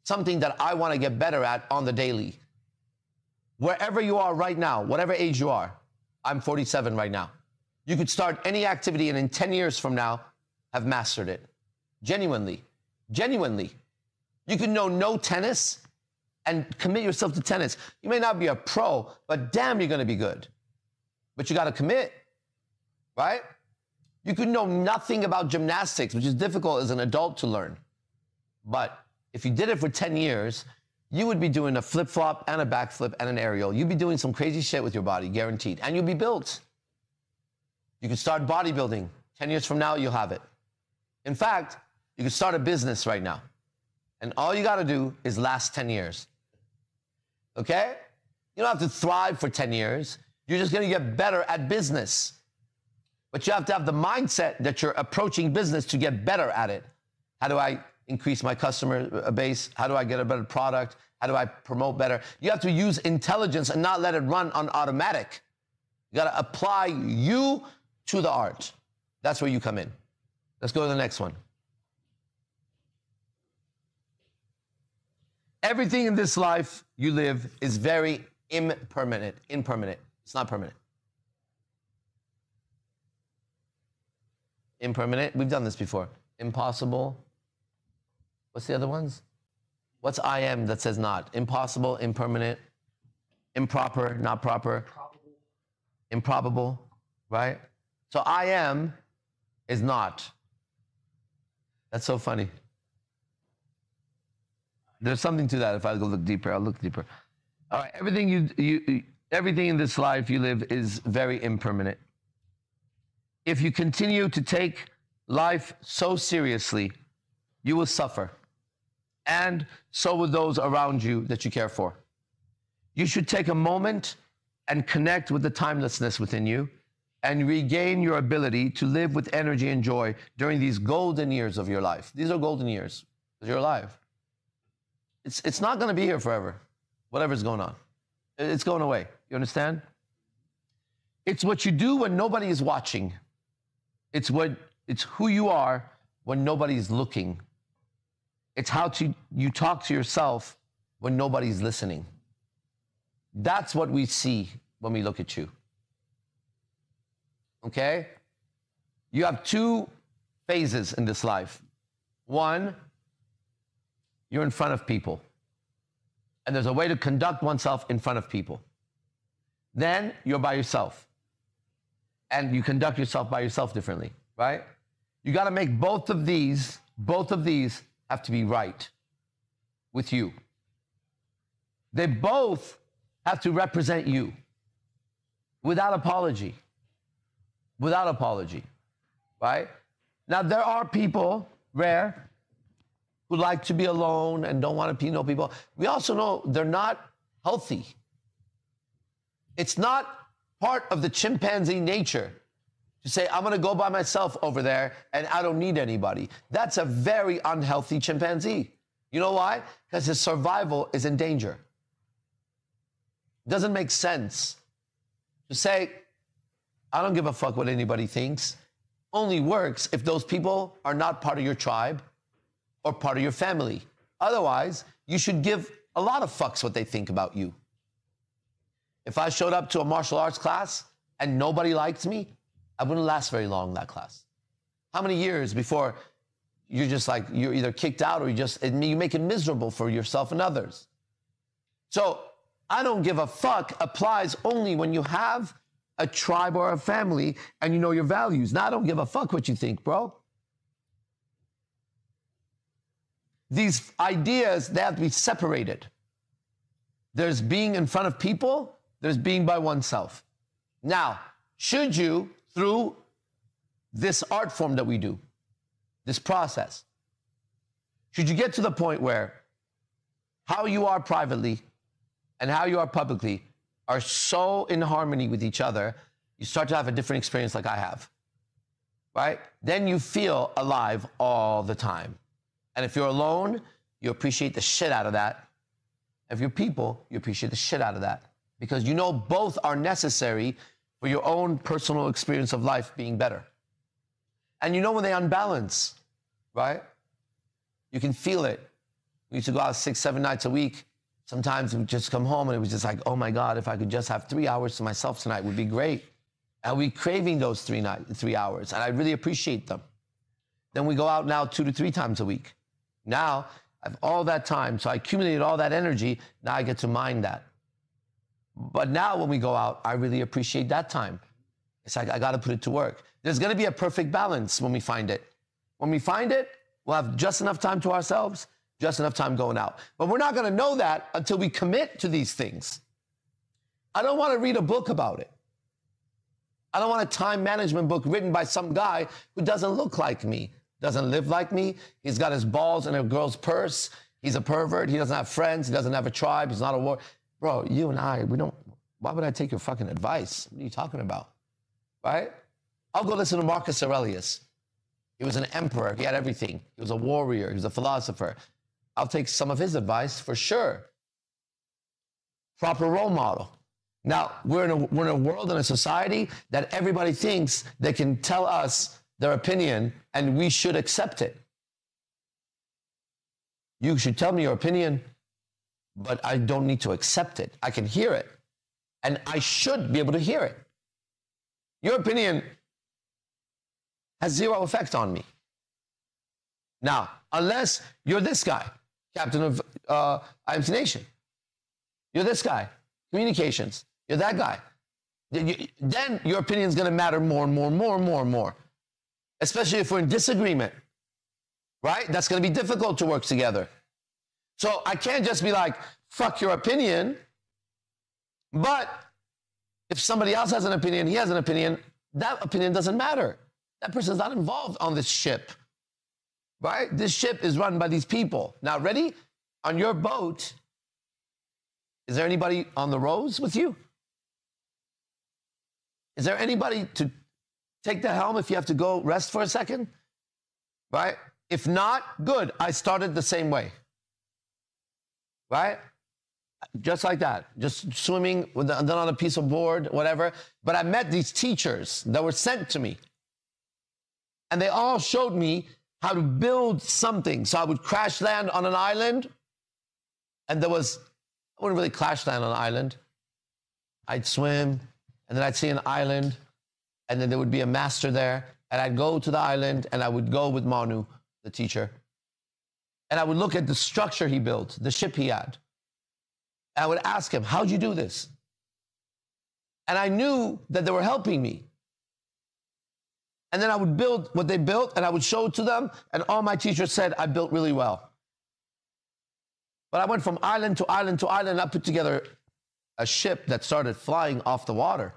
something that I want to get better at on the daily. Wherever you are right now, whatever age you are, I'm 47 right now. You could start any activity and in 10 years from now, have mastered it. Genuinely. Genuinely. You could know no tennis and commit yourself to tennis. You may not be a pro, but damn, you're going to be good. But you got to commit, right? You could know nothing about gymnastics, which is difficult as an adult to learn. But if you did it for 10 years, you would be doing a flip-flop and a backflip and an aerial. You'd be doing some crazy shit with your body, guaranteed. And you'll be built. You could start bodybuilding. 10 years from now, you'll have it. In fact, you could start a business right now. And all you got to do is last 10 years. Okay? You don't have to thrive for 10 years. You're just going to get better at business. But you have to have the mindset that you're approaching business to get better at it. How do I increase my customer base? How do I get a better product? How do I promote better? You have to use intelligence and not let it run on automatic. You got to apply you to the art. That's where you come in. Let's go to the next one. Everything in this life you live is very impermanent. It's not permanent. Impermanent. We've done this before. Impossible. What's the other ones? What's I am that says not? Impossible, impermanent, improper, not proper, improbable, right? So I am is not. That's so funny. There's something to that. If I go look deeper, I'll look deeper. All right, everything in this life you live is very impermanent. If you continue to take life so seriously, you will suffer. And so will those around you that you care for. You should take a moment and connect with the timelessness within you and regain your ability to live with energy and joy during these golden years of your life. These are golden years because you're alive. It's not going to be here forever, whatever's going on. It's going away. You understand? It's what you do when nobody is watching. It's who you are when nobody's looking. It's how you talk to yourself when nobody's listening. That's what we see when we look at you. Okay? You have two phases in this life. One, you're in front of people. And there's a way to conduct oneself in front of people. Then you're by yourself. And you conduct yourself by yourself differently, right? You got to make both of these have to be right with you. They both have to represent you without apology. Without apology, right? Now, there are people, rare, who like to be alone and don't want to know people. We also know they're not healthy. It's not part of the chimpanzee nature to say, I'm going to go by myself over there and I don't need anybody. That's a very unhealthy chimpanzee. You know why? Because his survival is in danger. It doesn't make sense to say, I don't give a fuck what anybody thinks. Only works if those people are not part of your tribe or part of your family. Otherwise, you should give a lot of fucks what they think about you. If I showed up to a martial arts class and nobody liked me, I wouldn't last very long in that class. How many years before you're just like, you're either kicked out or you make it miserable for yourself and others. So I don't give a fuck applies only when you have a tribe or a family and you know your values. Now I don't give a fuck what you think, bro. These ideas, they have to be separated. There's being in front of people, there's being by oneself. Now, should you, through this art form that we do, this process, should you get to the point where how you are privately and how you are publicly are so in harmony with each other, you start to have a different experience like I have, right? Then you feel alive all the time. And if you're alone, you appreciate the shit out of that. If you're people, you appreciate the shit out of that. Because you know both are necessary for your own personal experience of life being better. And you know when they unbalance, right? You can feel it. We used to go out 6, 7 nights a week. Sometimes we would just come home and it was just like, oh my God, if I could just have 3 hours to myself tonight, would be great. And we craving those 3 hours, and I really appreciate them. Then we go out now 2 to 3 times a week. Now I have all that time, so I accumulated all that energy. Now I get to mine that. But now when we go out, I really appreciate that time. It's like, I got to put it to work. There's going to be a perfect balance when we find it. When we find it, we'll have just enough time to ourselves, just enough time going out. But we're not going to know that until we commit to these things. I don't want to read a book about it. I don't want a time management book written by some guy who doesn't look like me, doesn't live like me. He's got his balls in a girl's purse. He's a pervert. He doesn't have friends. He doesn't have a tribe. He's not a war. Bro, you and I, why would I take your fucking advice? What are you talking about? Right? I'll go listen to Marcus Aurelius. He was an emperor. He had everything. He was a warrior. He was a philosopher. I'll take some of his advice for sure. Proper role model. Now, we're in a world and a society that everybody thinks they can tell us their opinion and we should accept it. You should tell me your opinion, but I don't need to accept it. I can hear it, and I should be able to hear it. Your opinion has zero effect on me. Now, unless you're this guy, captain of IMC Nation. You're this guy, communications. You're that guy. Then your opinion is going to matter more and more and more and more and more. Especially if we're in disagreement, right? That's going to be difficult to work together. So I can't just be like, fuck your opinion. But if somebody else has an opinion, he has an opinion, that opinion doesn't matter. That person's not involved on this ship, right? This ship is run by these people. Now, ready? On your boat, is there anybody on the rows with you? Is there anybody to take the helm if you have to go rest for a second? Right? If not, good. I started the same way. Right? Just like that. Just swimming with then on a piece of board, whatever. But I met these teachers that were sent to me. And they all showed me how to build something. So I would crash land on an island. And I wouldn't really crash land on an island. I'd swim. And then I'd see an island, and then there would be a master there, and I'd go to the island, and I would go with Manu, the teacher, and I would look at the structure he built, the ship he had. And I would ask him, how'd you do this? And I knew that they were helping me. And then I would build what they built, and I would show it to them, and all my teachers said I built really well. But I went from island to island to island. I put together a ship that started flying off the water.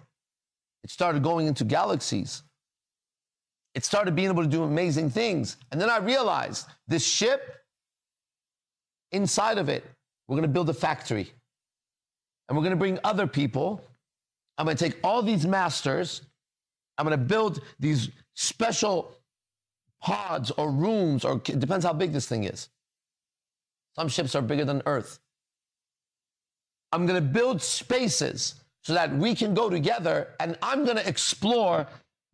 It started going into galaxies. It started being able to do amazing things. And then I realized this ship, inside of it, we're going to build a factory. And we're going to bring other people. I'm going to take all these masters. I'm going to build these special pods or rooms, or it depends how big this thing is. Some ships are bigger than Earth. I'm going to build spaces so that we can go together, and I'm going to explore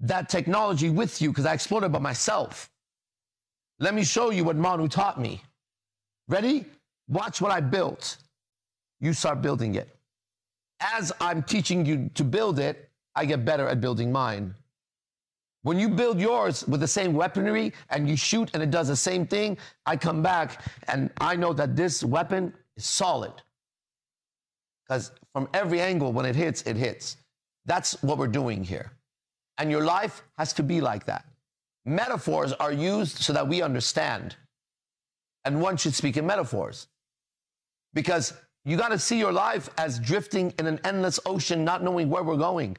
that technology with you because I explored it by myself. Let me show you what Manu taught me. Ready? Watch what I built. You start building it. As I'm teaching you to build it, I get better at building mine. When you build yours with the same weaponry and you shoot and it does the same thing, I come back and I know that this weapon is solid. Because from every angle, when it hits, it hits. That's what we're doing here. And your life has to be like that. Metaphors are used so that we understand. And one should speak in metaphors. Because you got to see your life as drifting in an endless ocean, not knowing where we're going.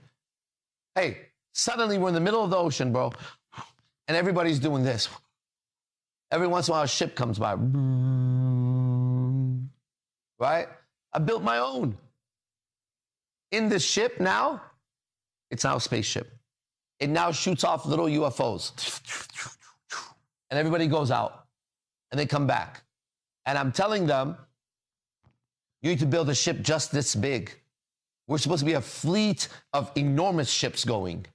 Hey, suddenly we're in the middle of the ocean, bro. And everybody's doing this. Every once in a while, a ship comes by. Right? I built my own. In this ship now, it's now a spaceship. It now shoots off little UFOs. And everybody goes out. And they come back. And I'm telling them, you need to build a ship just this big. We're supposed to be a fleet of enormous ships going.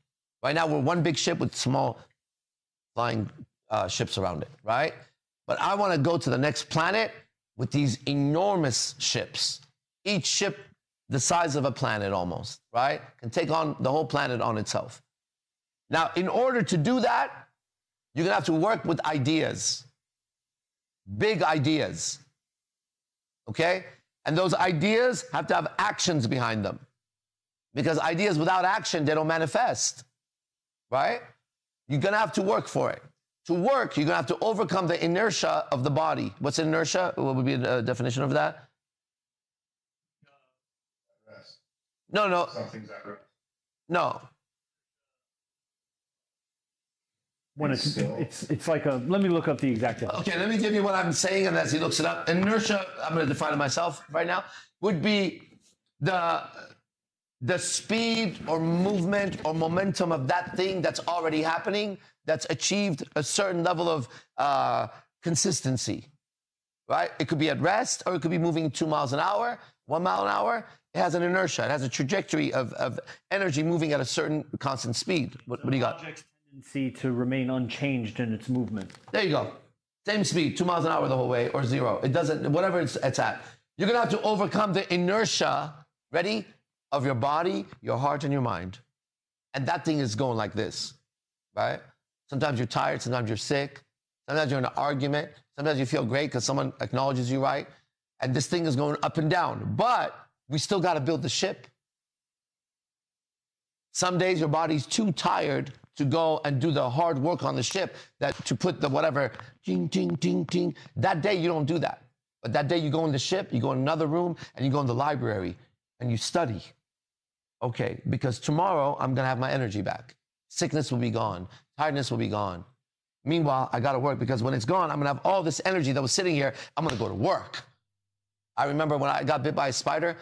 Right now, we're one big ship with small flying ships around it, right? But I want to go to the next planet with these enormous ships. Each ship the size of a planet almost, right? Can take on the whole planet on itself. Now, in order to do that, you're going to have to work with ideas. Big ideas. Okay? And those ideas have to have actions behind them. Because ideas without action, they don't manifest. Right? You're going to have to work for it. To work, you're going to have to overcome the inertia of the body. What's inertia? What would be a definition of that? Rest. No. Something's at rest. No. When it's like a, let me look up the exact definition. Okay, let me give you what I'm saying, and as he looks it up, inertia, I'm going to define it myself right now, would be the speed or movement or momentum of that thing that's already happening, that's achieved a certain level of consistency, right? It could be at rest, or it could be moving 2 miles an hour, 1 mile an hour. It has an inertia. It has a trajectory of energy moving at a certain constant speed. What do you got? Tendency to remain unchanged in its movement. There you go. Same speed, 2 miles an hour the whole way, or 0. It doesn't, whatever it's at. You're going to have to overcome the inertia, ready, of your body, your heart, and your mind. And that thing is going like this, right? Sometimes you're tired, sometimes you're sick, sometimes you're in an argument, sometimes you feel great because someone acknowledges you, right? And this thing is going up and down. But we still got to build the ship. Some days your body's too tired to go and do the hard work on the ship, that to put the whatever, ting, ting, ting, ting. That day you don't do that. But that day you go in the ship, you go in another room, and you go in the library, and you study. Okay, because tomorrow I'm going to have my energy back. Sickness will be gone. Tiredness will be gone. Meanwhile, I got to work, because when it's gone, I'm going to have all this energy that was sitting here. I'm going to go to work. I remember when I got bit by a spider,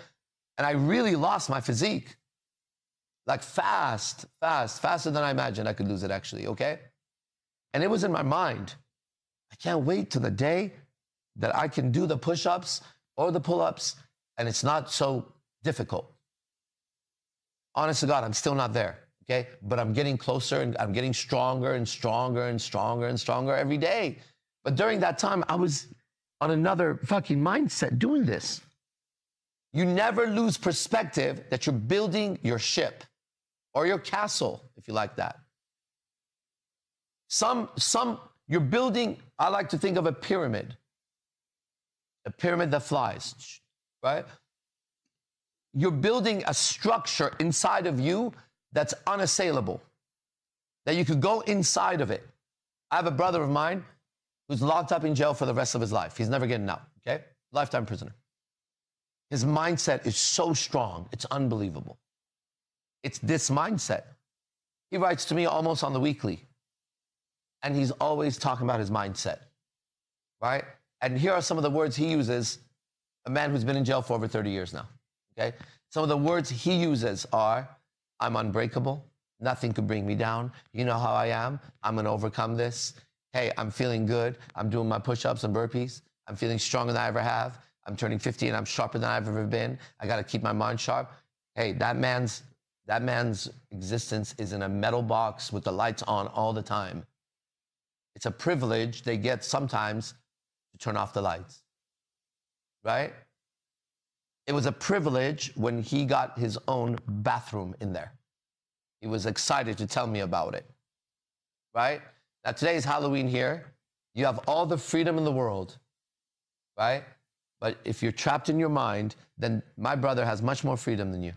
and I really lost my physique. Like faster than I imagined I could lose it, actually, okay? And it was in my mind. I can't wait till the day that I can do the push-ups or the pull-ups, and it's not so difficult. Honest to God, I'm still not there, okay? But I'm getting closer, and I'm getting stronger and stronger and stronger and stronger every day. But during that time, I was on another fucking mindset doing this. You never lose perspective that you're building your ship or your castle, if you like that. You're building, I like to think of a pyramid that flies, right? You're building a structure inside of you that's unassailable, that you could go inside of it. I have a brother of mine who's locked up in jail for the rest of his life. He's never getting out, okay? Lifetime prisoner. His mindset is so strong. It's unbelievable. It's this mindset. He writes to me almost on the weekly. And he's always talking about his mindset, right? And here are some of the words he uses, a man who's been in jail for over 30 years now, okay? Some of the words he uses are, I'm unbreakable. Nothing could bring me down. You know how I am. I'm going to overcome this. Hey, I'm feeling good. I'm doing my push-ups and burpees. I'm feeling stronger than I ever have. I'm turning 50 and I'm sharper than I've ever been. I got to keep my mind sharp. Hey, that man's existence is in a metal box with the lights on all the time. It's a privilege they get sometimes to turn off the lights, right? It was a privilege when he got his own bathroom in there. He was excited to tell me about it, right? Now, today is Halloween here. You have all the freedom in the world, right? But if you're trapped in your mind, then my brother has much more freedom than you.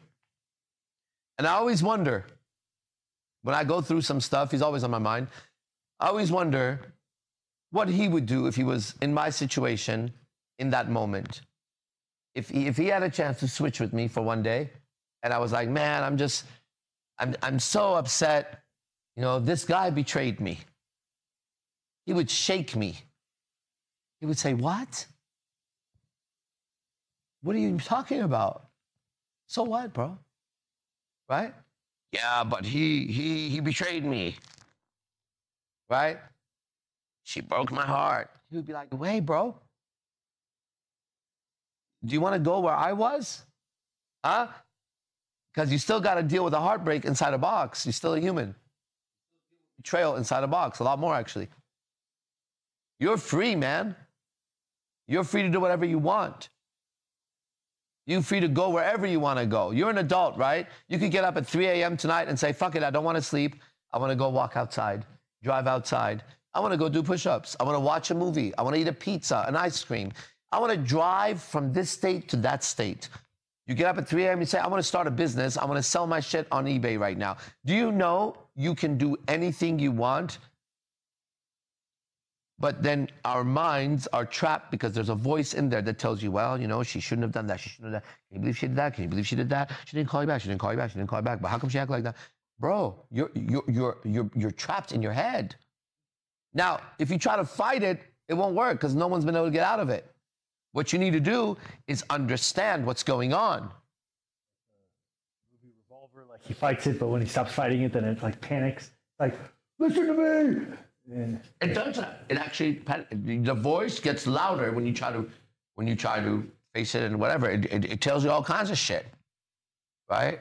And I always wonder, when I go through some stuff, he's always on my mind, I always wonder what he would do if he was in my situation in that moment. If he had a chance to switch with me for one day, and I was like, man, I'm so upset. You know, this guy betrayed me. He would shake me. He would say, what? What are you talking about? So what, bro? Right? Yeah, but he betrayed me. Right? She broke my heart. He would be like, wait, bro. Do you want to go where I was? Huh? Because you still got to deal with a heartbreak inside a box. You're still a human. Betrayal inside a box. A lot more, actually. You're free, man. You're free to do whatever you want. You're free to go wherever you want to go. You're an adult, right? You could get up at 3 a.m. tonight and say, fuck it, I don't want to sleep. I want to go walk outside, drive outside. I want to go do push-ups. I want to watch a movie. I want to eat a pizza, an ice cream. I want to drive from this state to that state. You get up at 3 a.m. and you say, I want to start a business. I want to sell my shit on eBay right now. Do you know you can do anything you want? But then our minds are trapped because there's a voice in there that tells you, well, you know, she shouldn't have done that. She shouldn't have done that. Can you believe she did that? Can you believe she did that? She didn't call you back. She didn't call you back. She didn't call you back. But how come she act like that? Bro, you're trapped in your head. Now, if you try to fight it, it won't work because no one's been able to get out of it. What you need to do is understand what's going on. Revolver, like he fights it, but when he stops fighting it, then it like panics. Like, listen to me. And it does that. It actually, the voice gets louder when you try to face it and whatever. It tells you all kinds of shit, right?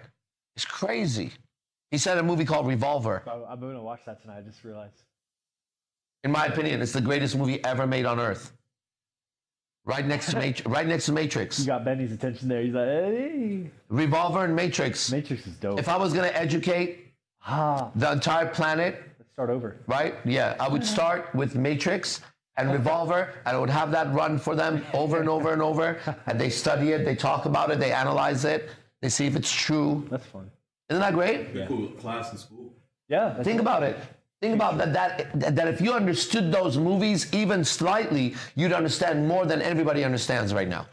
It's crazy. He said a movie called Revolver. I'm going to watch that tonight. I just realized. In my opinion, it's the greatest movie ever made on Earth. Right next to Matrix. You got Benny's attention there. He's like, hey. Revolver and Matrix. Matrix is dope. If I was going to educate the entire planet. Let's start over. Right? Yeah. I would start with Matrix and Revolver, and I would have that run for them over and over and over. And they study it, they talk about it, they analyze it, they see if it's true. That's fun. Isn't that great? Yeah. Cool class in school. Yeah. Think about it. Think about that if you understood those movies even slightly, you'd understand more than everybody understands right now.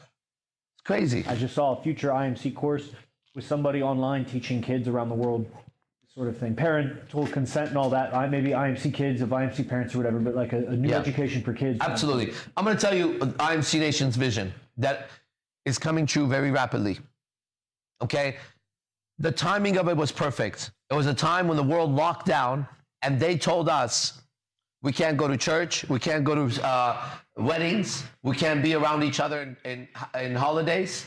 It's crazy. I just saw a future IMC course with somebody online teaching kids around the world, sort of thing. Parental consent and all that. Maybe IMC kids of IMC parents or whatever, but like a new education for kids. Absolutely. I'm going to tell you IMC Nation's vision that is coming true very rapidly. Okay? The timing of it was perfect. It was a time when the world locked down. And they told us, we can't go to church, we can't go to weddings, we can't be around each other in holidays.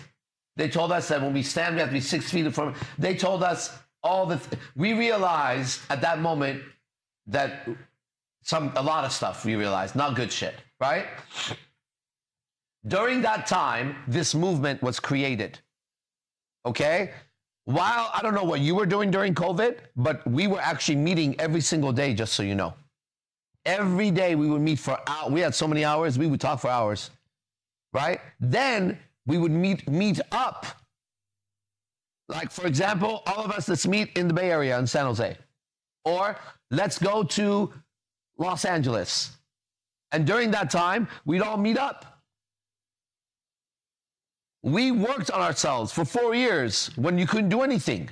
They told us that when we stand, we have to be 6 feet from. They told us we realized at that moment that a lot of stuff we realized, not good shit, right? During that time, this movement was created, okay? While I don't know what you were doing during COVID, but we were actually meeting every single day, just so you know. Every day we would meet for hours. We had so many hours, we would talk for hours, right? Then we would meet up. Like, for example, all of us, let's meet in the Bay Area in San Jose. Or let's go to Los Angeles. And during that time, we'd all meet up. We worked on ourselves for 4 years when you couldn't do anything.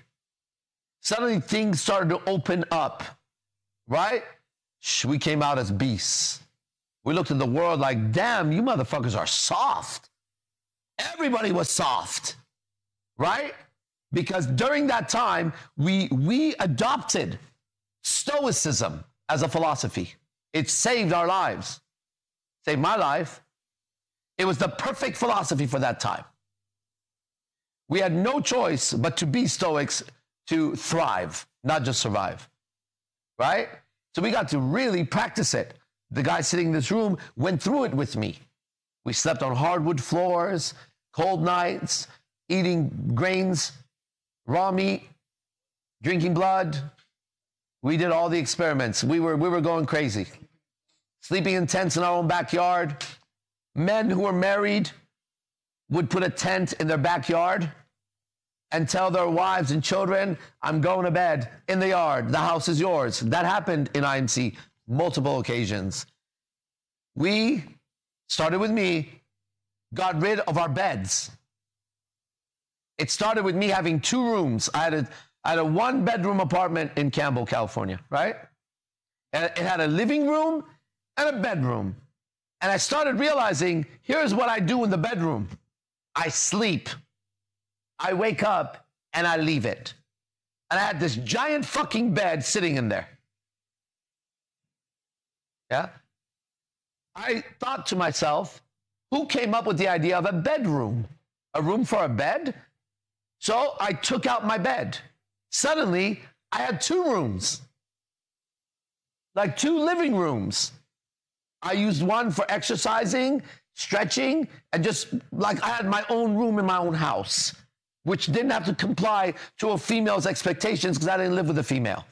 Suddenly things started to open up, right? We came out as beasts. We looked at the world like, damn, you motherfuckers are soft. Everybody was soft, right? Because during that time, we adopted stoicism as a philosophy. It saved our lives. Saved my life. It was the perfect philosophy for that time. We had no choice but to be Stoics to thrive, not just survive, right? So we got to really practice it. The guy sitting in this room went through it with me. We slept on hardwood floors, cold nights, eating grains, raw meat, drinking blood. We did all the experiments. We were going crazy. Sleeping in tents in our own backyard. Men who were married would put a tent in their backyard and tell their wives and children, I'm going to bed in the yard. The house is yours. That happened in IMC multiple occasions. We, started with me, got rid of our beds. It started with me having 2 rooms. I had a 1-bedroom apartment in Campbell, California, right? And it had a living room and a bedroom. And I started realizing, here's what I do in the bedroom. I sleep. I wake up and I leave it. And I had this giant fucking bed sitting in there. Yeah? I thought to myself, who came up with the idea of a bedroom? A room for a bed? So I took out my bed. Suddenly, I had 2 rooms. Like 2 living rooms. I used one for exercising, stretching, and just like I had my own room in my own house, which didn't have to comply to a female's expectations because I didn't live with a female.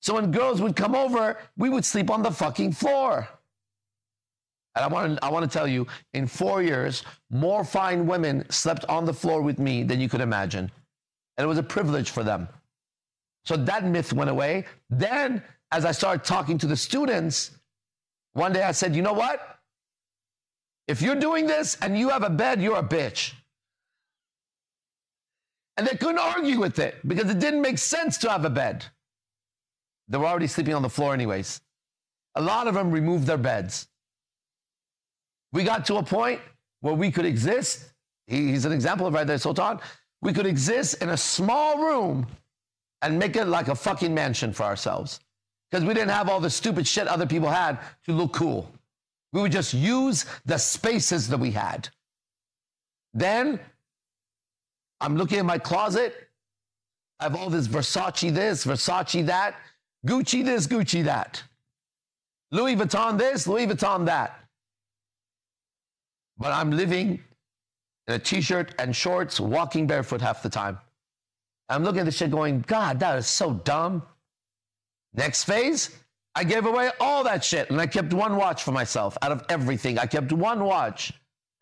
So when girls would come over, we would sleep on the fucking floor. And I want to tell you, in 4 years, more fine women slept on the floor with me than you could imagine. And it was a privilege for them. So that myth went away. Then, as I started talking to the students, one day I said, you know what? If you're doing this and you have a bed, you're a bitch. And they couldn't argue with it because it didn't make sense to have a bed. They were already sleeping on the floor anyways. A lot of them removed their beds. We got to a point where we could exist. He's an example of right there, Sultan. We could exist in a small room and make it like a fucking mansion for ourselves. Because we didn't have all the stupid shit other people had to look cool. We would just use the spaces that we had. Then, I'm looking at my closet. I have all this, Versace that, Gucci this, Gucci that. Louis Vuitton this, Louis Vuitton that. But I'm living in a t-shirt and shorts, walking barefoot half the time. I'm looking at this shit going, God, that is so dumb. Next phase, I gave away all that shit, and I kept 1 watch for myself out of everything. I kept 1 watch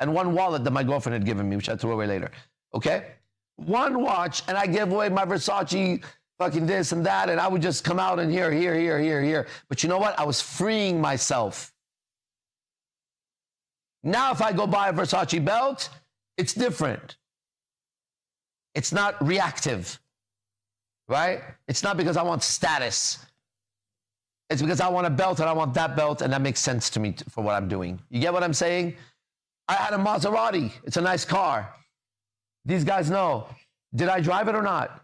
and 1 wallet that my girlfriend had given me, which I threw away later, okay? 1 watch, and I gave away my Versace fucking this and that, and I would just come out and here. But you know what? I was freeing myself. Now if I go buy a Versace belt, it's different. It's not reactive, right? It's not because I want status. It's because I want a belt and I want that belt, and that makes sense to me for what I'm doing. You get what I'm saying? I had a Maserati. It's a nice car. These guys know. Did I drive it or not?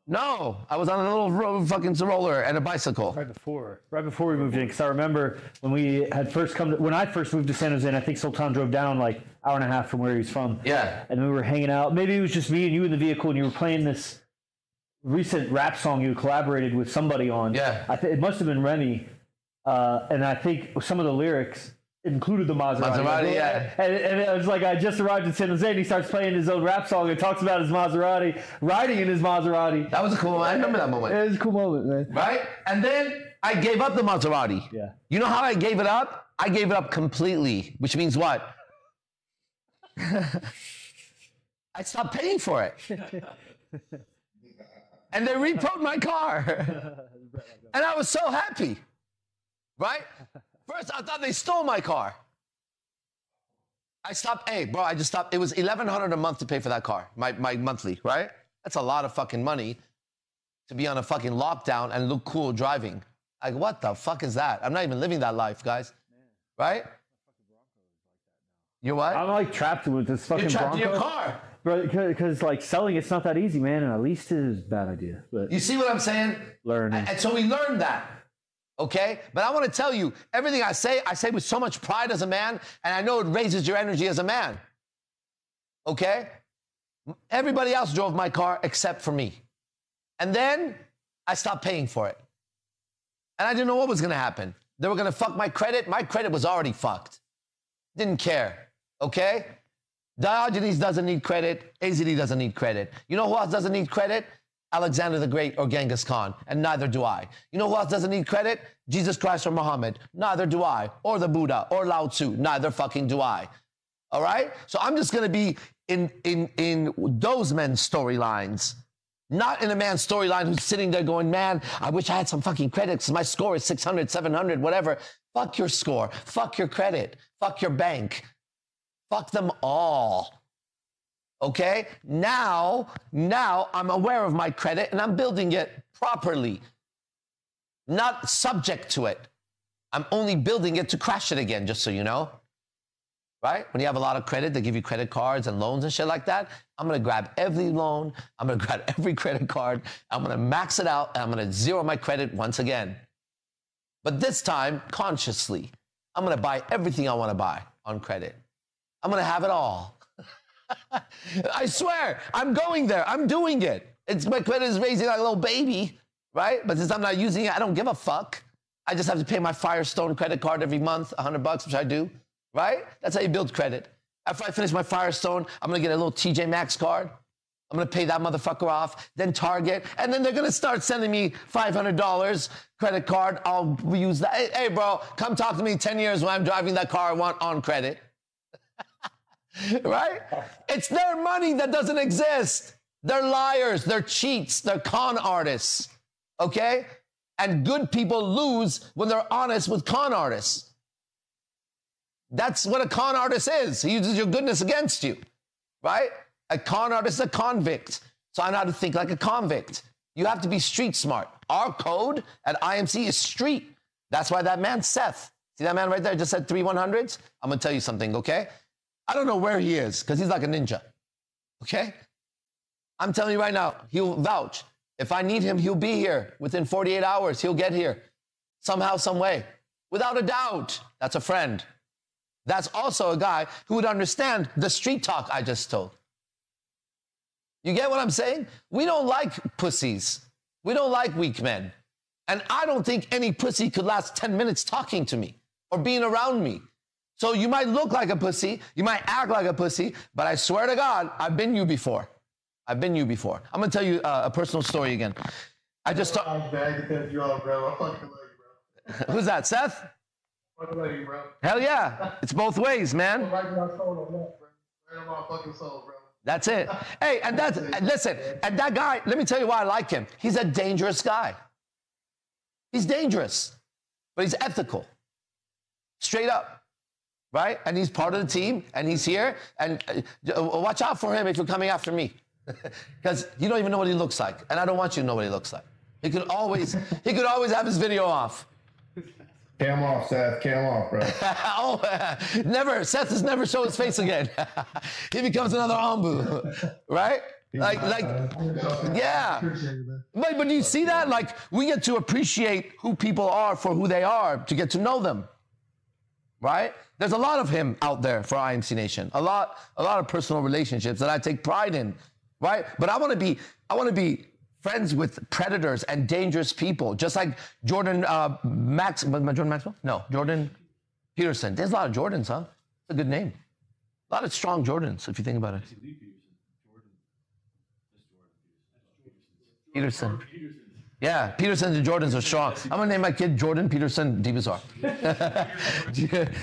No, I was on a little fucking roller and a bicycle. Right before we moved in, because I remember when we had first when I first moved to San Jose, and I think Sultan drove down like hour and a half from where he was from. Yeah. And we were hanging out. Maybe it was just me and you in the vehicle, and you were playing this recent rap song you collaborated with somebody on. Yeah. It must have been Remy, and I think some of the lyrics included the Maserati. Yeah. And it was like I just arrived in San Jose, and he starts playing his own rap song and talks about his Maserati, riding in his Maserati. That was a cool moment. I remember that moment. It was a cool moment, man. Right? And then I gave up the Maserati. Yeah. You know how I gave it up? I gave it up completely, which means what? I stopped paying for it. And they repoed my car. And I was so happy. Right? First, I thought they stole my car. I stopped. Hey, bro, I just stopped. It was $1,100 a month to pay for that car, my monthly, right? That's a lot of fucking money to be on a fucking lockdown and look cool driving. Like, what the fuck is that? I'm not even living that life, guys. Right? You're what? I'm like trapped with this fucking You're trapped Bronco. in your car. Because like selling it's not that easy, man, and at least it is a bad idea. But You see what I'm saying? learning. And so we learned that. Okay? But I want to tell you, everything I say with so much pride as a man, and I know it raises your energy as a man. Okay? Everybody else drove my car except for me. And then I stopped paying for it. And I didn't know what was going to happen. They were going to fuck my credit. My credit was already fucked. Didn't care. Okay? Diogenes doesn't need credit. AZD doesn't need credit. You know who else doesn't need credit? Alexander the Great or Genghis Khan. And neither do I. You know who else doesn't need credit? Jesus Christ or Muhammad. Neither do I. Or the Buddha or Lao Tzu. Neither fucking do I. All right? So I'm just going to be in those men's storylines. Not in a man's storyline who's sitting there going, man, I wish I had some fucking credit because my score is 600, 700, whatever. Fuck your score. Fuck your credit. Fuck your bank. Fuck them all. Okay? Now I'm aware of my credit and I'm building it properly. Not subject to it. I'm only building it to crash it again, just so you know. Right? When you have a lot of credit, they give you credit cards and loans and shit like that. I'm going to grab every loan. I'm going to grab every credit card. I'm going to max it out. And I'm going to zero my credit once again. But this time, consciously, I'm going to buy everything I want to buy on credit. I'm going to have it all. I swear, I'm going there. I'm doing it. My credit is raising like a little baby, right? But since I'm not using it, I don't give a fuck. I just have to pay my Firestone credit card every month, $100, which I do. Right? That's how you build credit. After I finish my Firestone, I'm going to get a little TJ Maxx card. I'm going to pay that motherfucker off, then Target, and then they're going to start sending me $500 credit card. I'll use that. Hey, bro, come talk to me 10 years when I'm driving that car I want on credit. Right? It's their money that doesn't exist. They're liars. They're cheats. They're con artists. Okay? And good people lose when they're honest with con artists. That's what a con artist is. He uses your goodness against you, right? A con artist is a convict. So I know how to think like a convict. You have to be street smart. Our code at IMC is street. That's why that man, Seth, see that man right there just said 3 100s? I'm going to tell you something, okay? I don't know where he is because he's like a ninja, okay? I'm telling you right now, he'll vouch. If I need him, he'll be here. Within 48 hours, he'll get here. Somehow, some way. Without a doubt, that's a friend. That's also a guy who would understand the street talk I just told. You get what I'm saying? We don't like pussies. We don't like weak men. And I don't think any pussy could last 10 minutes talking to me or being around me. So you might look like a pussy, you might act like a pussy, but I swear to God, I've been you before. I've been you before. I'm going to tell you a personal story again. I just talked. Who's that, Seth? Hell yeah. It's both ways, man. That's it. Hey, and that's, listen, and that guy, let me tell you why I like him. He's a dangerous guy. He's dangerous, but he's ethical. Straight up. Right? And he's part of the team, and he's here, and watch out for him if you're coming after me. Because you don't even know what he looks like, and I don't want you to know what he looks like. He could always have his video off. Cam off, Seth. Cam off, bro. Never. Seth has never shown his face again. He becomes another Ambu, right? Like, yeah. But do you see that? Like, we get to appreciate who people are for who they are, to get to know them, right? There's a lot of him out there for IMC Nation. A lot of personal relationships that I take pride in, right? But I want to be friends with predators and dangerous people, just like Jordan Maxwell? No, Jordan Peterson. There's a lot of Jordans, huh? It's a good name. A lot of strong Jordans, if you think about it. Peterson. Yeah, Petersons and Jordans are strong. I'm going to name my kid Jordan Peterson DeBazar.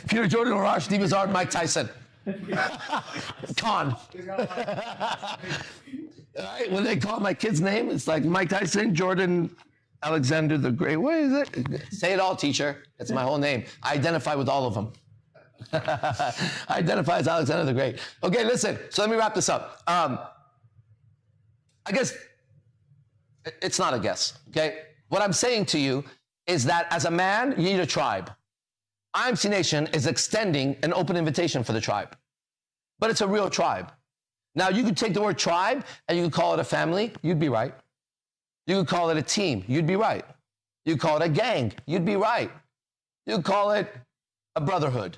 Peter Jordan Arash DeBazar Mike Tyson. Con. Right? When they call my kid's name, it's like Mike Tyson, Jordan, Alexander the Great. What is it? Say it all, teacher. That's my whole name. I identify with all of them. Identify as Alexander the Great. Okay, listen. So let me wrap this up. I guess it's not a guess. Okay, what I'm saying to you is that as a man, you need a tribe. IMC Nation is extending an open invitation for the tribe, but it's a real tribe. Now, you could take the word tribe and you could call it a family. You'd be right. You could call it a team. You'd be right. You could call it a gang. You'd be right. You could call it a brotherhood.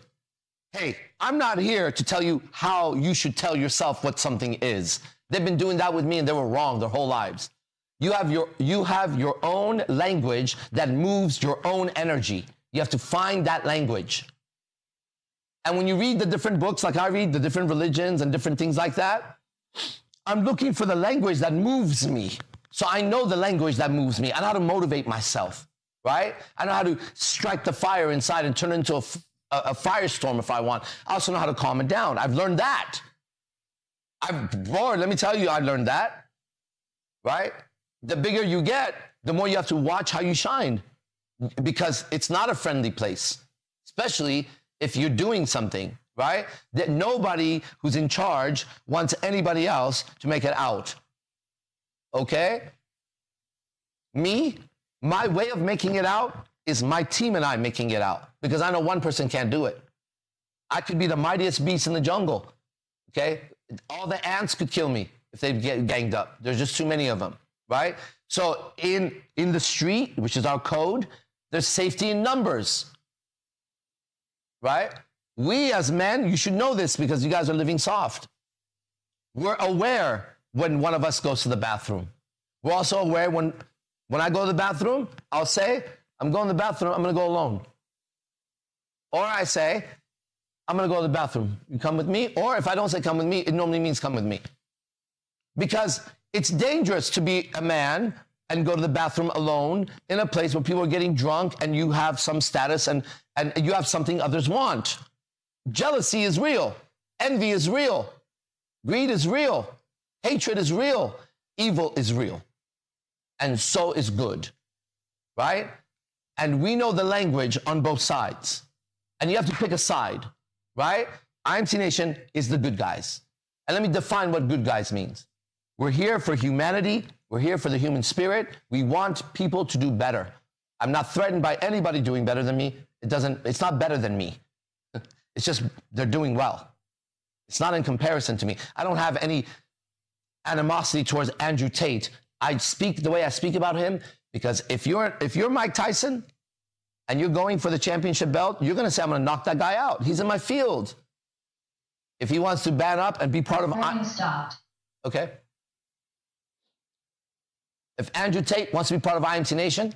Hey, I'm not here to tell you how you should tell yourself what something is. They've been doing that with me and they were wrong their whole lives. You have your own language that moves your own energy. You have to find that language. And when you read the different books, like I read the different religions and different things like that, I'm looking for the language that moves me. So I know the language that moves me. I know how to motivate myself, right? I know how to strike the fire inside and turn it into a firestorm if I want. I also know how to calm it down. I've learned that. Boy, let me tell you, I learned that, right? The bigger you get, the more you have to watch how you shine, because it's not a friendly place, especially if you're doing something, right? That nobody who's in charge wants anybody else to make it out. Okay? Me, my way of making it out is my team and I making it out, because I know one person can't do it. I could be the mightiest beast in the jungle. Okay? All the ants could kill me if they get ganged up. There's just too many of them, right? So in the street, which is our code, there's safety in numbers, right? We as men, you should know this because you guys are living soft. We're aware when one of us goes to the bathroom. We're also aware when I go to the bathroom, I'll say, I'm going to the bathroom, I'm going to go alone. Or I say, I'm going to go to the bathroom. You come with me? Or if I don't say come with me, it normally means come with me. Because it's dangerous to be a man and go to the bathroom alone in a place where people are getting drunk and you have some status and you have something others want. Jealousy is real. Envy is real. Greed is real. Hatred is real. Evil is real. And so is good. Right? And we know the language on both sides. And you have to pick a side. Right? IMC Nation is the good guys. And let me define what good guys means. We're here for humanity. We're here for the human spirit. We want people to do better. I'm not threatened by anybody doing better than me. It's not better than me. It's just they're doing well. It's not in comparison to me. I don't have any animosity towards Andrew Tate. I speak the way I speak about him because if you're Mike Tyson and you're going for the championship belt, you're going to say, I'm going to knock that guy out. He's in my field. If he wants to ban up and be part of... Stopped. Okay. If Andrew Tate wants to be part of IMC Nation,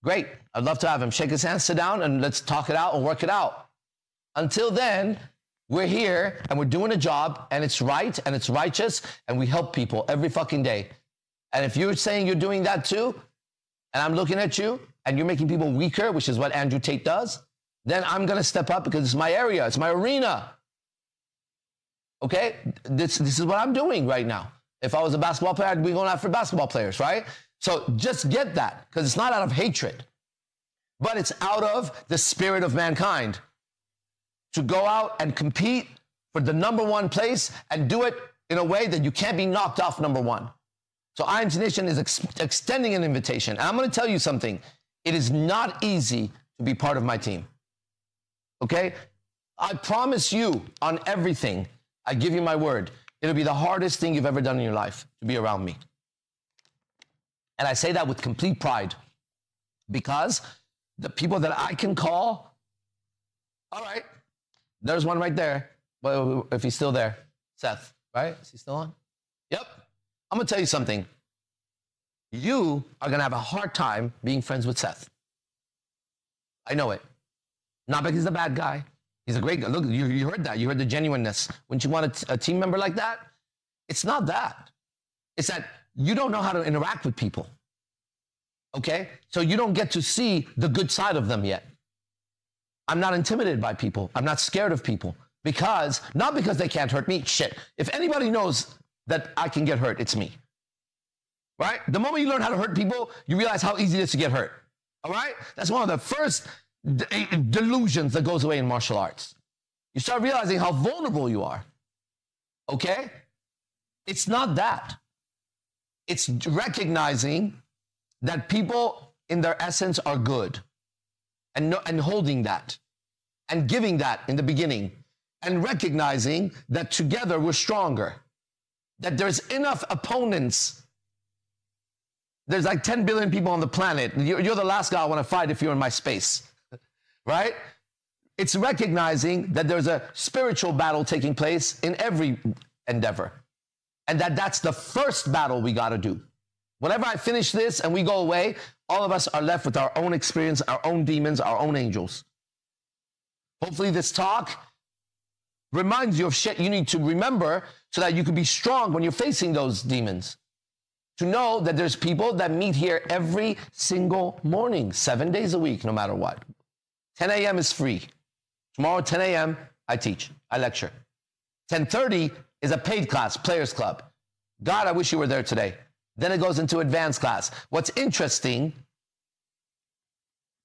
great. I'd love to have him. Shake his hand, sit down, and let's talk it out and work it out. Until then, we're here, and we're doing a job, and it's right, and it's righteous, and we help people every fucking day. And if you're saying you're doing that too, and I'm looking at you, and you're making people weaker, which is what Andrew Tate does, then I'm going to step up because it's my area. It's my arena. Okay? This is what I'm doing right now. If I was a basketball player, I'd be going after basketball players, right? So just get that, because it's not out of hatred, but it's out of the spirit of mankind to go out and compete for the #1 place and do it in a way that you can't be knocked off #1. So IMC Nation is extending an invitation. And I'm going to tell you something. It is not easy to be part of my team. Okay? I promise you on everything, I give you my word, it'll be the hardest thing you've ever done in your life to be around me. And I say that with complete pride because the people that I can call, all right, there's one right there. Well, if he's still there, Seth, right? Is he still on? Yep. I'm going to tell you something. You are going to have a hard time being friends with Seth. I know it. Not because he's a bad guy. He's a great guy. Look, you heard that. You heard the genuineness. Wouldn't you want a team member like that? It's not that. It's that you don't know how to interact with people. Okay? So you don't get to see the good side of them yet. I'm not intimidated by people. I'm not scared of people. Not because they can't hurt me. Shit. If anybody knows that I can get hurt, it's me. Right? The moment you learn how to hurt people, you realize how easy it is to get hurt. All right? That's one of the first delusions that goes away in martial arts. You start realizing how vulnerable you are. Okay? It's not that. It's recognizing that people in their essence are good and holding that and giving that in the beginning and recognizing that together we're stronger, that there's enough opponents. There's like 10 billion people on the planet. You're the last guy I want to fight if you're in my space, right? It's recognizing that there's a spiritual battle taking place in every endeavor. And that's the first battle we got to do. Whenever I finish this and we go away, all of us are left with our own experience, our own demons, our own angels. Hopefully this talk reminds you of shit you need to remember so that you can be strong when you're facing those demons. To know that there's people that meet here every single morning, 7 days a week, no matter what. 10 a.m. is free. Tomorrow, 10 a.m., I teach, I lecture. 10:30 is a paid class, Players Club. God, I wish you were there today. Then it goes into advanced class. What's interesting,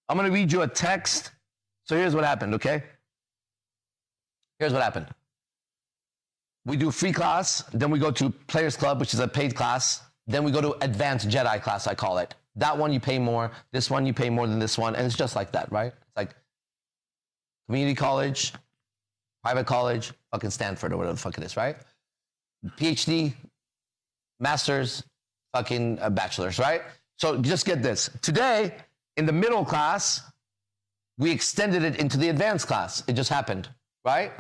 I'm going to read you a text. So here's what happened, okay? Here's what happened. We do free class, then we go to Players Club, which is a paid class. Then we go to advanced Jedi class, I call it. That one you pay more, this one you pay more than this one, and it's just like that, right? It's like community college, private college, fucking Stanford or whatever the fuck it is, right? PhD, master's, fucking bachelor's, right? So just get this. Today, in the middle class, we extended it into the advanced class. It just happened, right?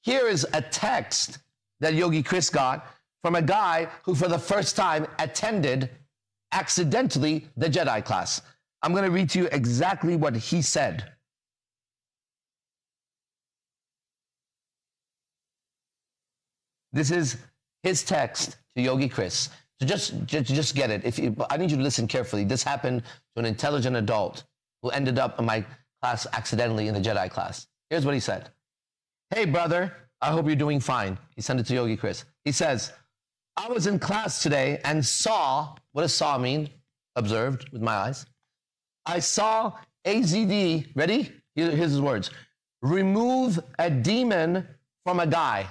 Here is a text that Yogi Chris got from a guy who for the first time attended accidentally the Jedi class. I'm going to read to you exactly what he said. This is his text to Yogi Chris. So just get it. I need you to listen carefully. This happened to an intelligent adult who ended up in my class accidentally in the Jedi class. Here's what he said. Hey, brother, I hope you're doing fine. He sent it to Yogi Chris. He says, I was in class today and saw, what does saw mean? Observed with my eyes. I saw AZD, ready? Here's his words. Remove a demon from a guy.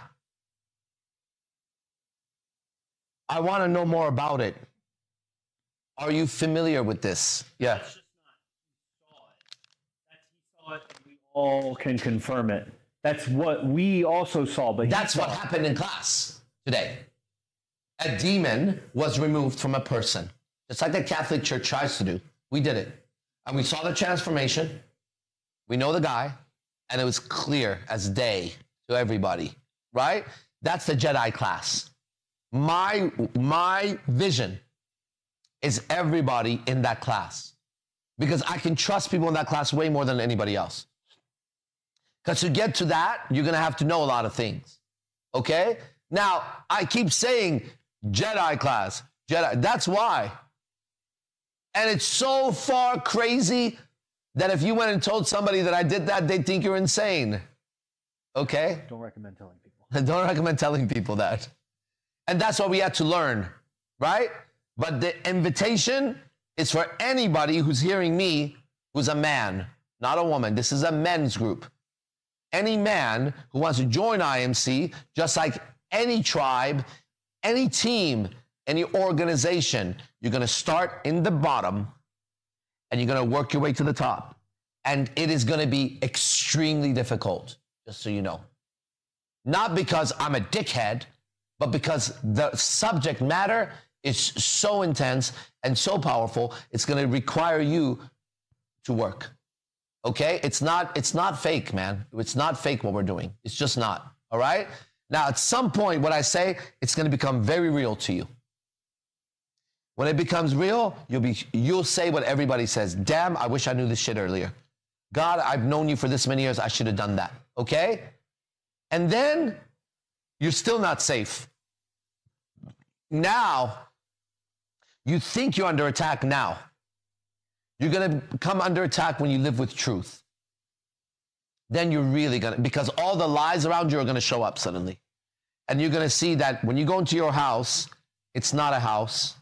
I want to know more about it. Are you familiar with this? Yeah. That's just not, he saw it. And we all can confirm it. That's what we also saw. But that's what happened in class today. A demon was removed from a person. Just like the Catholic Church tries to do. We did it. And we saw the transformation. We know the guy. And it was clear as day to everybody. Right? That's the Jedi class. My vision is everybody in that class. Because I can trust people in that class way more than anybody else. Because to get to that, you're going to have to know a lot of things. Okay? Now, I keep saying Jedi class, Jedi. That's why. And it's so far crazy that if you went and told somebody that I did that, they'd think you're insane. Okay? Don't recommend telling people. Don't recommend telling people that. And that's what we had to learn, right? But the invitation is for anybody who's hearing me who's a man, not a woman. This is a men's group. Any man who wants to join IMC, just like any tribe, any team, any organization, you're going to start in the bottom and you're going to work your way to the top. And it is going to be extremely difficult, just so you know. Not because I'm a dickhead, but because the subject matter is so intense and so powerful, it's going to require you to work. Okay? It's not fake, man. It's not fake what we're doing. It's just not. All right? Now, at some point, what I say, it's going to become very real to you. When it becomes real, you'll say what everybody says. Damn, I wish I knew this shit earlier. God, I've known you for this many years. I should have done that. Okay? And then you're still not safe. Now, you think you're under attack now. You're going to come under attack when you live with truth. Then you're really going to, because all the lies around you are going to show up suddenly. And you're going to see that when you go into your house, it's not a house.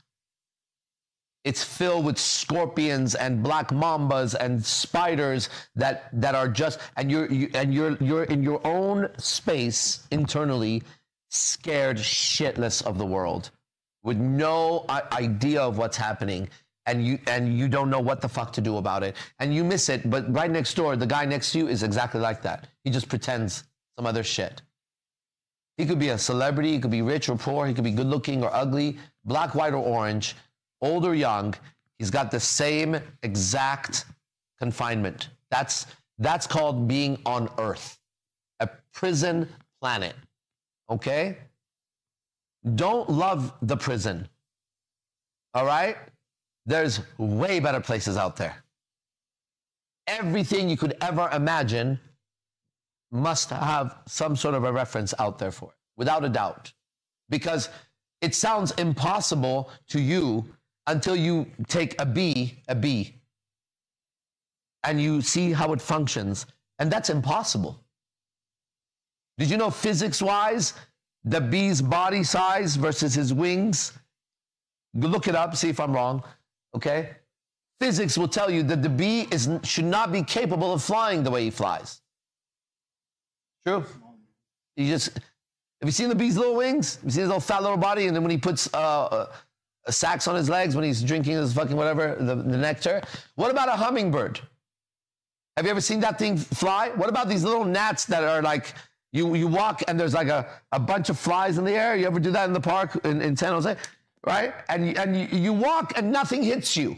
It's filled with scorpions and black mambas and spiders that are just, and you're in your own space internally, scared shitless of the world, with no idea of what's happening, and you don't know what the fuck to do about it, and you miss it. But right next door, the guy next to you is exactly like that. He just pretends some other shit. He could be a celebrity, he could be rich or poor, he could be good looking or ugly, black, white, or orange, old or young. He's got the same exact confinement. That's called being on Earth, a prison planet. Okay? Don't love the prison. All right? There's way better places out there. Everything you could ever imagine must have some sort of a reference out there for it, without a doubt. Because it sounds impossible to you until you take a bee, and you see how it functions. And that's impossible. Did you know physics-wise, the bee's body size versus his wings? Look it up, see if I'm wrong, okay? Physics will tell you that the bee should not be capable of flying the way he flies. True? Have you seen the bee's little wings? Have you seen his little fat little body? And then when he puts sacks on his legs when he's drinking his fucking whatever, the nectar. What about a hummingbird? Have you ever seen that thing fly? What about these little gnats that are like, you walk and there's like a bunch of flies in the air? You ever do that in the park in San Jose? Right? And you walk and nothing hits you.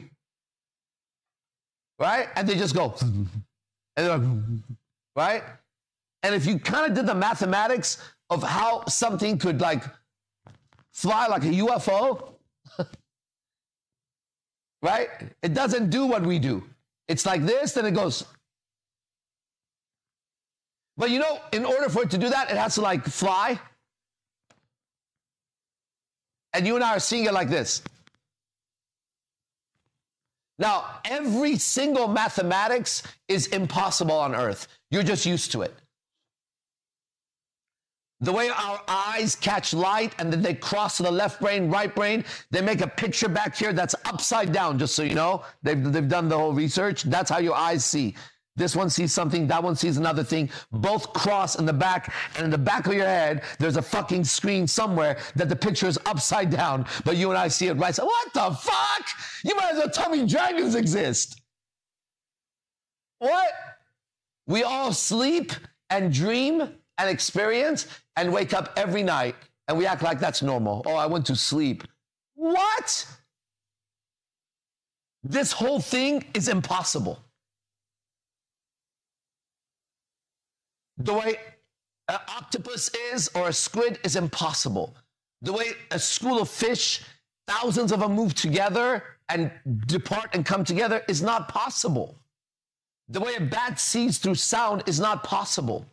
Right? And they just go. Right? And if you kind of did the mathematics of how something could like fly like a UFO, right? It doesn't do what we do. It's like this, then it goes. But you know, in order for it to do that, it has to like fly. And you and I are seeing it like this. Now, every single mathematics is impossible on Earth. You're just used to it. The way our eyes catch light and then they cross to the left brain, right brain, they make a picture back here that's upside down, just so you know. They've done the whole research. That's how your eyes see. This one sees something, that one sees another thing. Both cross in the back, and in the back of your head, there's a fucking screen somewhere that the picture is upside down, but you and I see it right. So what the fuck? You might as well tell me dragons exist. What? We all sleep and dream and experience and wake up every night and we act like that's normal. Oh, I went to sleep. What? This whole thing is impossible. The way an octopus is or a squid is impossible. The way a school of fish, thousands of them move together and depart and come together is not possible. The way a bat sees through sound is not possible.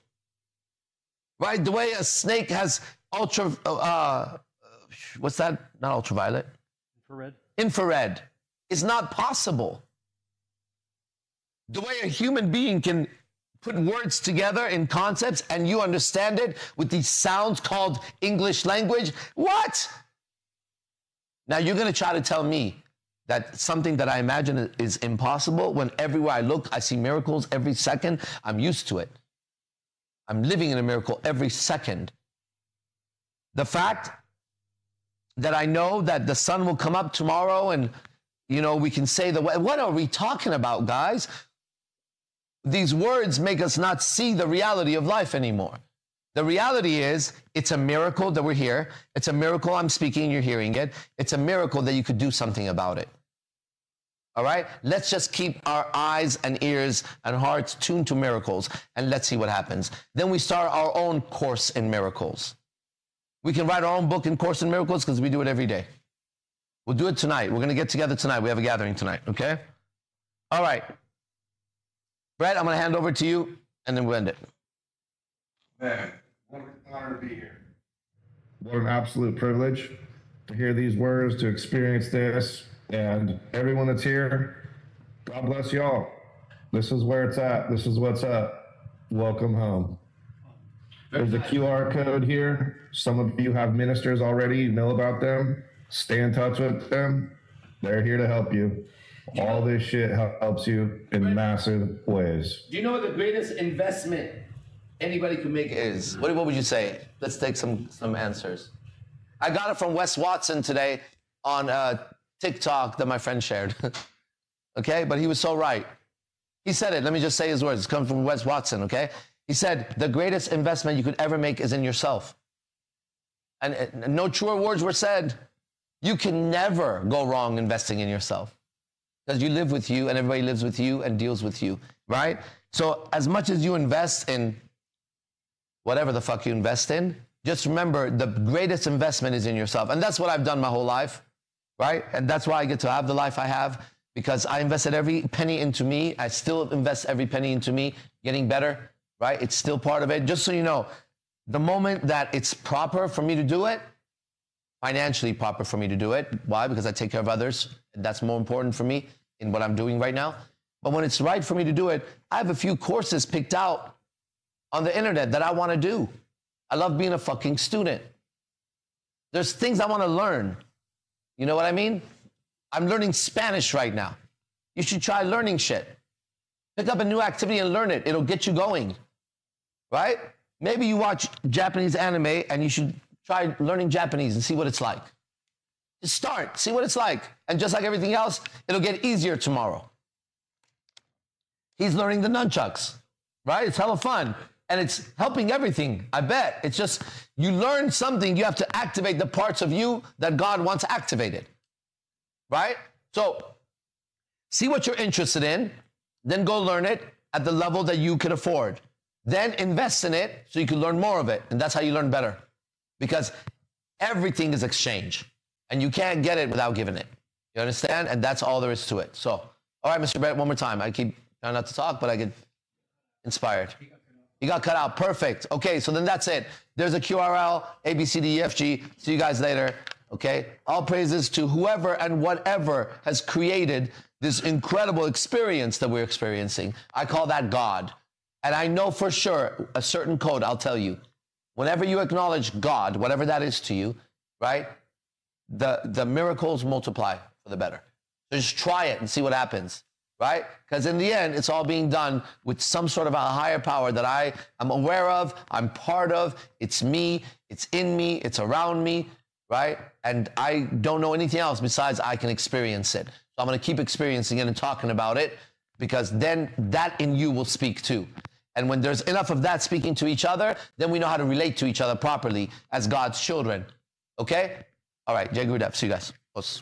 Right? The way a snake has what's that? Not ultraviolet. Infrared is not possible. The way a human being can put words together in concepts and you understand it with these sounds called English language. What? Now you're going to try to tell me that something that I imagine is impossible when everywhere I look, I see miracles every second. I'm used to it. I'm living in a miracle every second. The fact that I know that the sun will come up tomorrow and, you know, we can say what are we talking about, guys? These words make us not see the reality of life anymore. The reality is it's a miracle that we're here. It's a miracle I'm speaking, you're hearing it. It's a miracle that you could do something about it. All right? Let's just keep our eyes and ears and hearts tuned to miracles, and let's see what happens. Then we start our own course in miracles. We can write our own book in Course in Miracles because we do it every day. We'll do it tonight. We're going to get together tonight. We have a gathering tonight, okay? All right. Brett, I'm going to hand over to you, and then we'll end it. Man, what an honor to be here. What an absolute privilege to hear these words, to experience this. And everyone that's here, God bless y'all. This is where it's at. This is what's up. Welcome home. There's a QR code here. Some of you have ministers already. You know about them. Stay in touch with them. They're here to help you. All this shit helps you in massive ways. Do you know what the greatest investment anybody can make is? What would you say? Let's take some answers. I got it from Wes Watson today on TikTok that my friend shared. Okay, but he was so right. He said it. Let me just say his words. It comes from Wes Watson, okay? He said, the greatest investment you could ever make is in yourself. And no truer words were said. You can never go wrong investing in yourself. Because you live with you and everybody lives with you and deals with you, right? So as much as you invest in whatever the fuck you invest in, just remember the greatest investment is in yourself. And that's what I've done my whole life, right? And that's why I get to have the life I have, because I invested every penny into me. I still invest every penny into me, getting better, right? It's still part of it. Just so you know, the moment that it's proper for me to do it, financially proper for me to do it. Why? Because I take care of others. That's more important for me in what I'm doing right now. But when it's right for me to do it, I have a few courses picked out on the internet that I want to do. I love being a fucking student. There's things I want to learn. You know what I mean? I'm learning Spanish right now. You should try learning shit. Pick up a new activity and learn it. It'll get you going, right? Maybe you watch Japanese anime and you should try learning Japanese and see what it's like. Just start, see what it's like. And just like everything else, it'll get easier tomorrow. He's learning the nunchucks, right? It's hella fun. And it's helping everything, I bet. It's just, you learn something, you have to activate the parts of you that God wants activated, right? So, see what you're interested in, then go learn it at the level that you can afford. Then invest in it so you can learn more of it. And that's how you learn better. Because everything is exchange. And you can't get it without giving it. You understand? And that's all there is to it. So, all right, Mr. Brett, one more time. I keep trying not to talk, but I get inspired. You got cut out. Perfect. Okay, so then that's it. There's a QRL, ABCDEFG. See you guys later. Okay? All praises to whoever and whatever has created this incredible experience that we're experiencing. I call that God. And I know for sure a certain code, I'll tell you. Whenever you acknowledge God, whatever that is to you, right? The miracles multiply for the better. So just try it and see what happens. Right? Because in the end, it's all being done with some sort of a higher power that I am aware of, I'm part of, it's me, it's in me, it's around me, right? And I don't know anything else besides I can experience it. So I'm going to keep experiencing it and talking about it, because then that in you will speak too. And when there's enough of that speaking to each other, then we know how to relate to each other properly as God's children. Okay? All right, Jay Gurudep, see you guys. Peace.